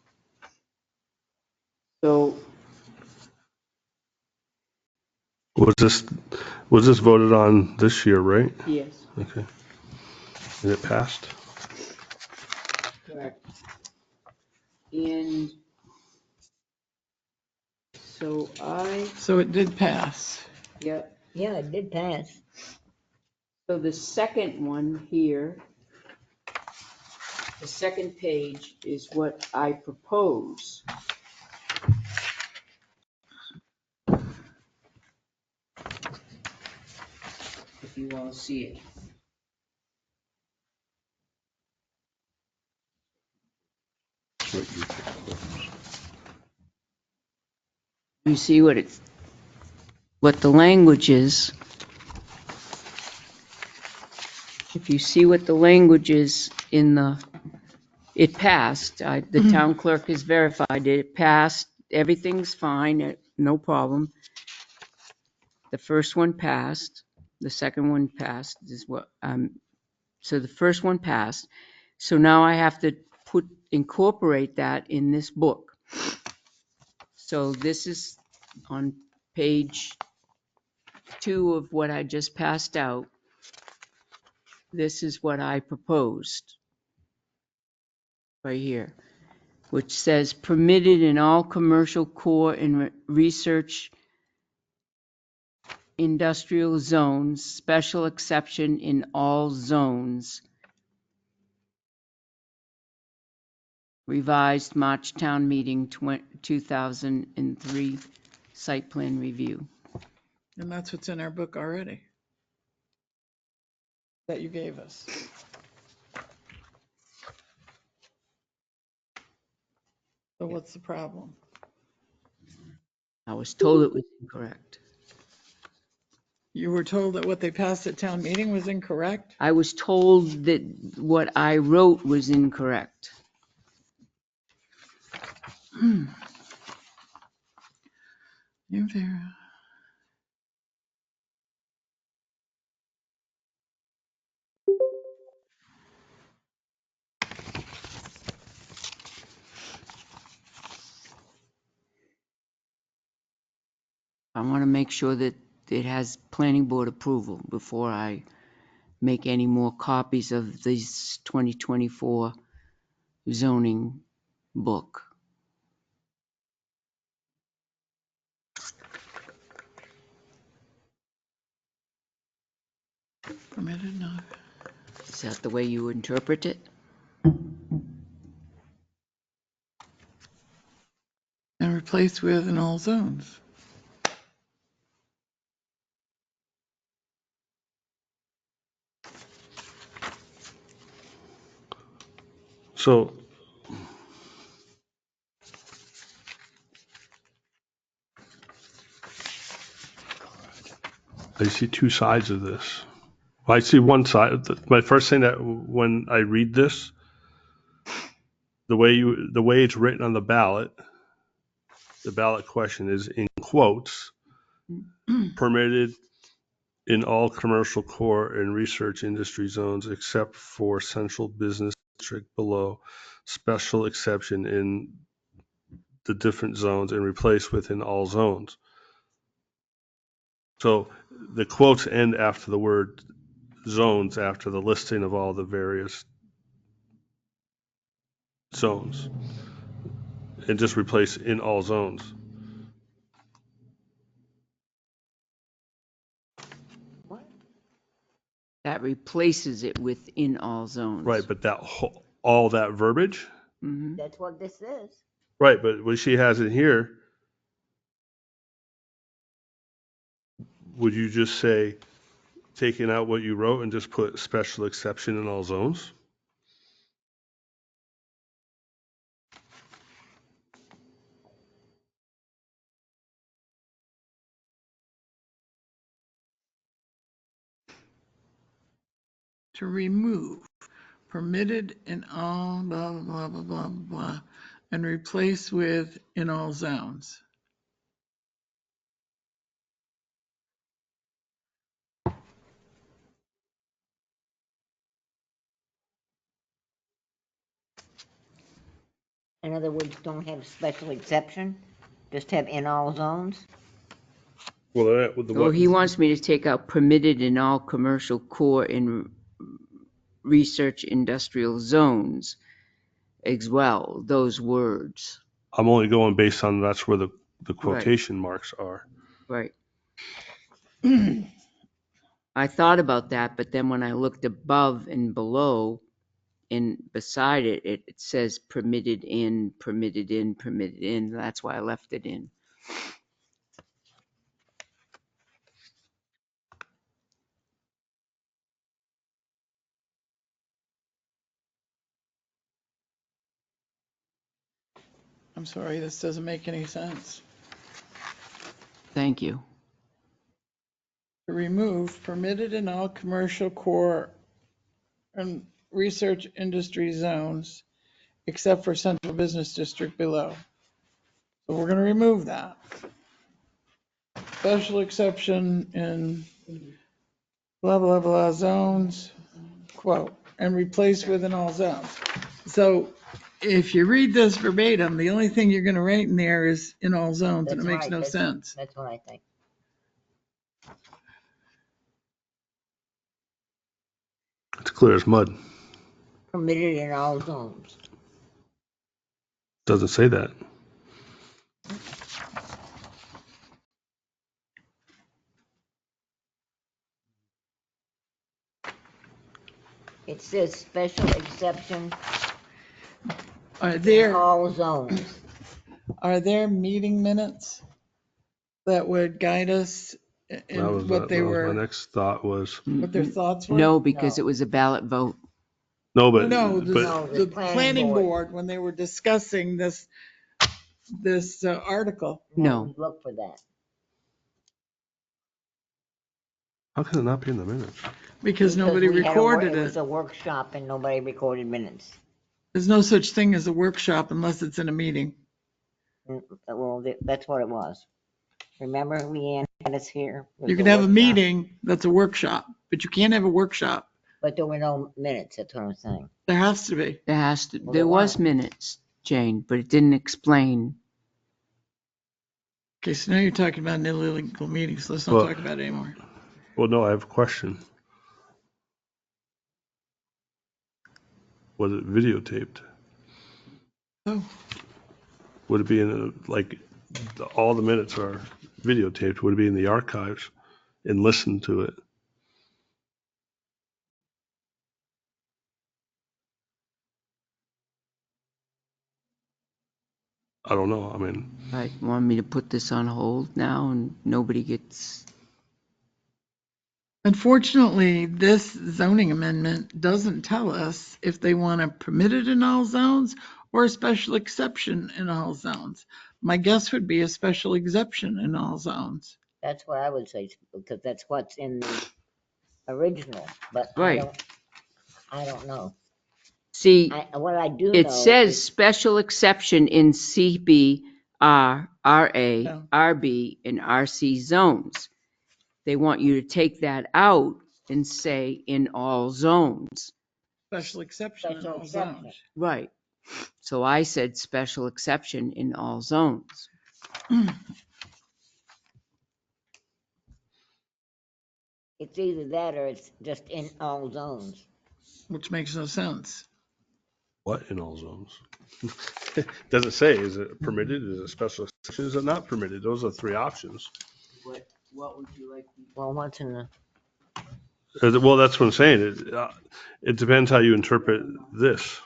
So Was this voted on this year, right? yes, Okay. And it passed? correct. And so So it did pass. yep. Yeah, it did pass. So the second one here, the second page is what I propose. If you all see it. You see what the language is. If you see what the language is it passed. The town clerk has verified it. It passed. Everything's fine. No problem. The first one passed. The second one passed is what, so the first one passed. So now I have to incorporate that in this book. So this is on page 2 of what I just passed out. This is what I proposed right here, which says permitted in all commercial core and research industrial zones, special exception in all zones. Revised March Town Meeting 2003 site plan review. And that's what's in our book already that you gave us. So what's the problem? I was told it was incorrect. You were told that what they passed at town meeting was incorrect? I was told that what I wrote was incorrect. You there? I want to make sure that it has planning board approval before I make any more copies of this 2024 zoning book. Permitted not. Is that the way you interpret it? And replaced with in all zones. So I see two sides of this. Well, I see one side. My first thing that when I read this, the way it's written on the ballot question is in quotes, permitted in all commercial core and research industry zones except for central business district below, special exception in the different zones and replaced within all zones. So the quotes end after the word zones, after the listing of all the various zones, and just replace in all zones. That replaces it with in all zones. Right, but all that verbiage? Mhm. That's what this is. Right, but what she has in here, would you just say, taking out what you wrote and just put special exception in all zones? To remove, permitted in all blah, blah, blah, blah, blah, and replace with in all zones. In other words, don't have special exception, just have in all zones. Well, Oh, he wants me to take out permitted in all commercial core and research industrial zones as well, those words. I'm only going based on that's where the quotation marks are. Right. I thought about that, but then when I looked above and below and beside it, it says permitted in, permitted in, permitted in. That's why I left it in. I'm sorry, this doesn't make any sense. Thank you. To remove, permitted in all commercial core and research industry zones, except for central business district below. So we're going to remove that. Special exception in blah, blah, blah zones, quote, and replace with in all zones. So if you read this verbatim, the only thing you're going to write in there is in all zones, and it That's makes right, no sense. That's what I think. It's clear as mud. Permitted in all zones. Doesn't say that. It says special exception Are in there, all zones. are there meeting minutes that would guide us in what they my were, next thought was what their thoughts were? No, because No. it was a ballot vote. no, but No, No, the planning board, when they were discussing this article. No. we look for that. how can it not be in the minutes? Because nobody we had recorded It was it. a workshop and nobody recorded minutes. There's no such thing as a workshop unless it's in a meeting. Well, that's what it was. Remember, Leanne had us here? It was You can have a workshop, meeting that's a workshop, but you can't have a workshop. But there were no minutes, that's what I'm saying. There has to be. Well, There was weren't. minutes, Jane, but it didn't explain. Okay, so now you're talking about an illegal meeting, so let's not Well- talk about it anymore. Well, no, I have a question. Was it videotaped? Oh, Would it be in all the minutes are videotaped? Would it be in the archives and listen to it? I don't know. I mean, Right, want me to put this on hold now and nobody gets, unfortunately, this zoning amendment doesn't tell us if they want to permit it in all zones or a special exception in all zones. My guess would be a special exception in all zones. That's what I would say, because that's what's in the original, but Right. I don't know. See, What I do it know says is, special exception in CB, RA, Yeah. RB, and RC zones. They want you to take that out and say in all zones. Special exception in Special all exception. zones. Right. So I said special exception in all zones. it's either that or it's just in all zones. Which makes no sense. What in all zones? Does it say, is it permitted? Is it special exception? Is it not permitted? Those are three options. What would you like? Well, what's in the, Well, that's what I'm saying. It depends how you interpret this.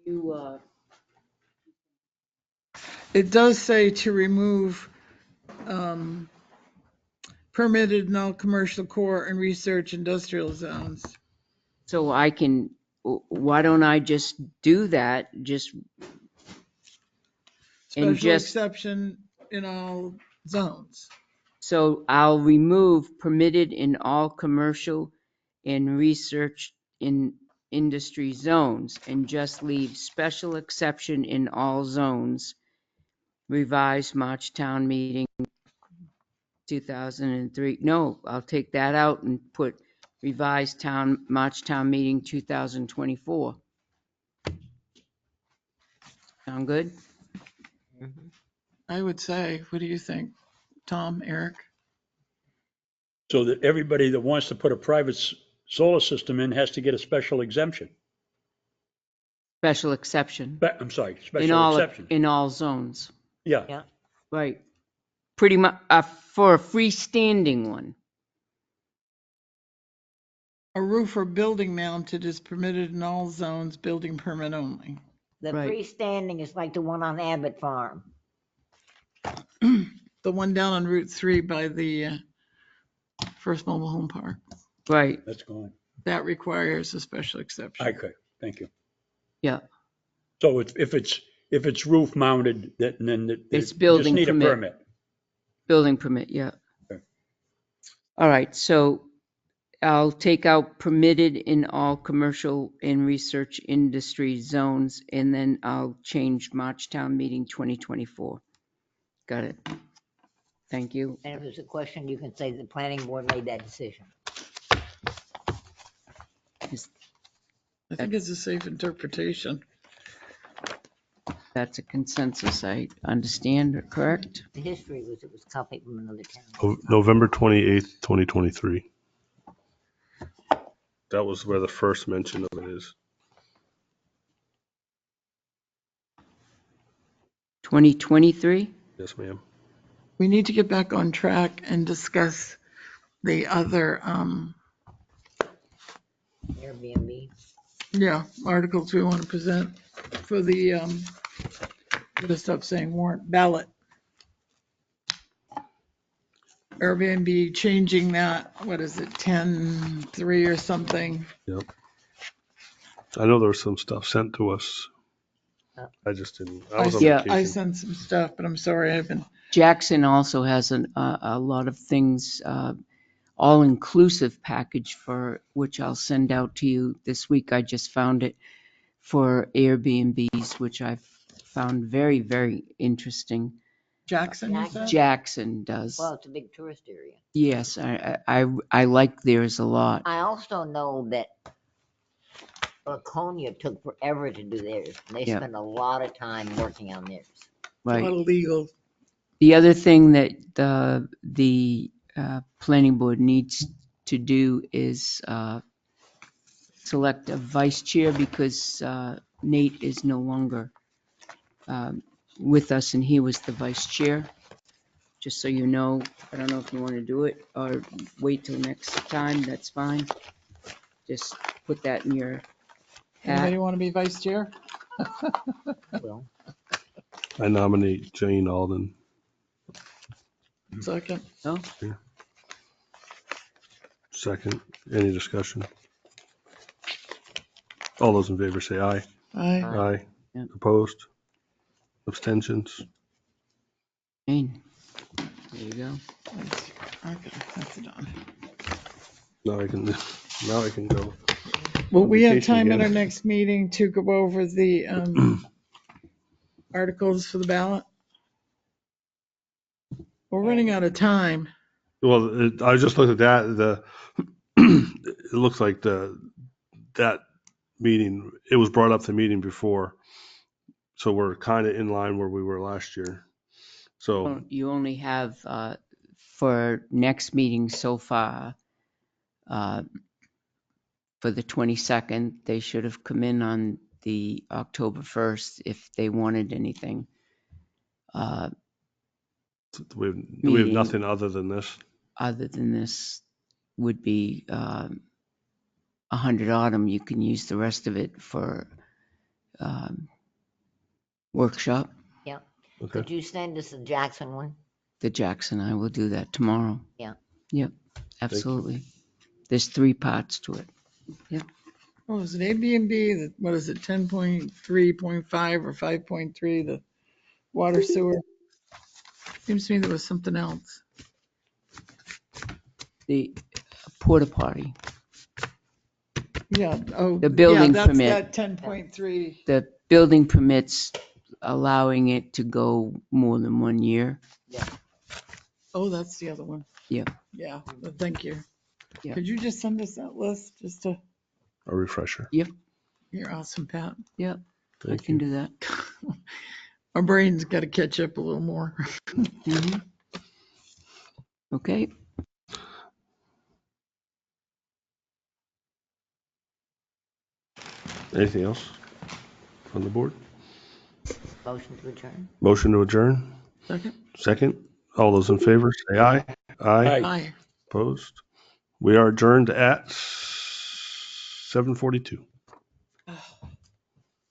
You, It does say to remove permitted in all commercial core and research industrial zones. so I can, why don't I just do that? Just, and Special just, exception in all zones. so I'll remove permitted in all commercial and research in industry zones and just leave special exception in all zones. Revised March town meeting 2003. No, I'll take that out and put revised March town meeting 2024. Sound good? I would say, what do you think, Tom, Eric? So that everybody that wants to put a private solar system in has to get a special exemption. Special exception. I'm sorry, In special all, exception. in all zones. Yeah. yeah, Right. Pretty much, for a freestanding one. A roof or building mounted is permitted in all zones, building permit only. the Right. freestanding is like the one on Abbott Farm. The one down on Route 3 by the First Mobile Home Park. Right, That's gone. That requires a special exception. Okay, thank you. yeah. So if it's roof mounted, then It's you building just need a permit. permit. Building permit, yeah. Okay. All right, so I'll take out permitted in all commercial and research industry zones, and then I'll change March town meeting 2024. Got it. Thank you. And if there's a question, you can say the planning board made that decision. I think it's a safe interpretation. That's a consensus, I understand, correct? The history was it was copied from another town. November 28th, 2023. That was where the first mention of it is. 2023? Yes, ma'am. We need to get back on track and discuss the other, Airbnb. articles we want to present for the, gotta stop saying warrant, ballot. Airbnb changing that, what is it, 10-3 or something? Yep. I know there was some stuff sent to us. I just didn't. I was on Yeah. vacation. I sent some stuff, but I'm sorry, I've been, Jackson also has a lot of things, all-inclusive package for which I'll send out to you this week. I just found it for Airbnbs, which I've found very, very interesting. Jackson, you said? Jackson does. Well, it's a big tourist area. Yes, I like theirs a lot. I also know that Laconia took forever to do theirs. They Yeah. spent a lot of time working on theirs. A lot Right. of legal. The other thing that the planning board needs to do is select a vice chair, because Nate is no longer with us, and he was the vice chair. Just so you know, I don't know if you want to do it or wait till next time, that's fine. Just put that in your Anybody hat. want to be vice chair? Well, I nominate Jane Alden. Second. No? Second. Any discussion? All those in favor say aye. Aye. Aye. Yeah. Opposed? Abstentions? There you go. Okay, that's done. Now I can go. Will we have Vacation time at again. our next meeting to go over the articles for the ballot? We're running out of time. Well, I just looked at that, it looks like that meeting, it was brought up the meeting before. So we're kind of in line where we were last year. So, You only have, for next meeting so far, for the 22nd, they should have come in on the October 1st if they wanted anything. we have Meeting. nothing other than this. Other than this would be 100 Autumn. You can use the rest of it for workshop. Yeah. Okay. Could you send us the Jackson one? The Jackson, I will do that tomorrow. Yeah. Yep, absolutely. There's 3 parts to it. Oh, is it Airbnb? What is it, 10.3.5 or 5.3, the water sewer? Seems to me there was something else. The porta potty, Yeah, oh. The building yeah, permit. That's that 10.3. the building permits allowing it to go more than 1 year. Oh, that's the other one. Yeah. Yeah, but thank you. Yeah. Could you just send us that list just to, A refresher. you're awesome, Pat. Yep, I Thank can you. do that. Our brain's got to catch up a little more. Mhm. Okay, Anything else on the board? Motion to adjourn? Motion to adjourn? Second? Second? All those in favor, say aye. Aye. Aye. Opposed? We are adjourned at 7:42.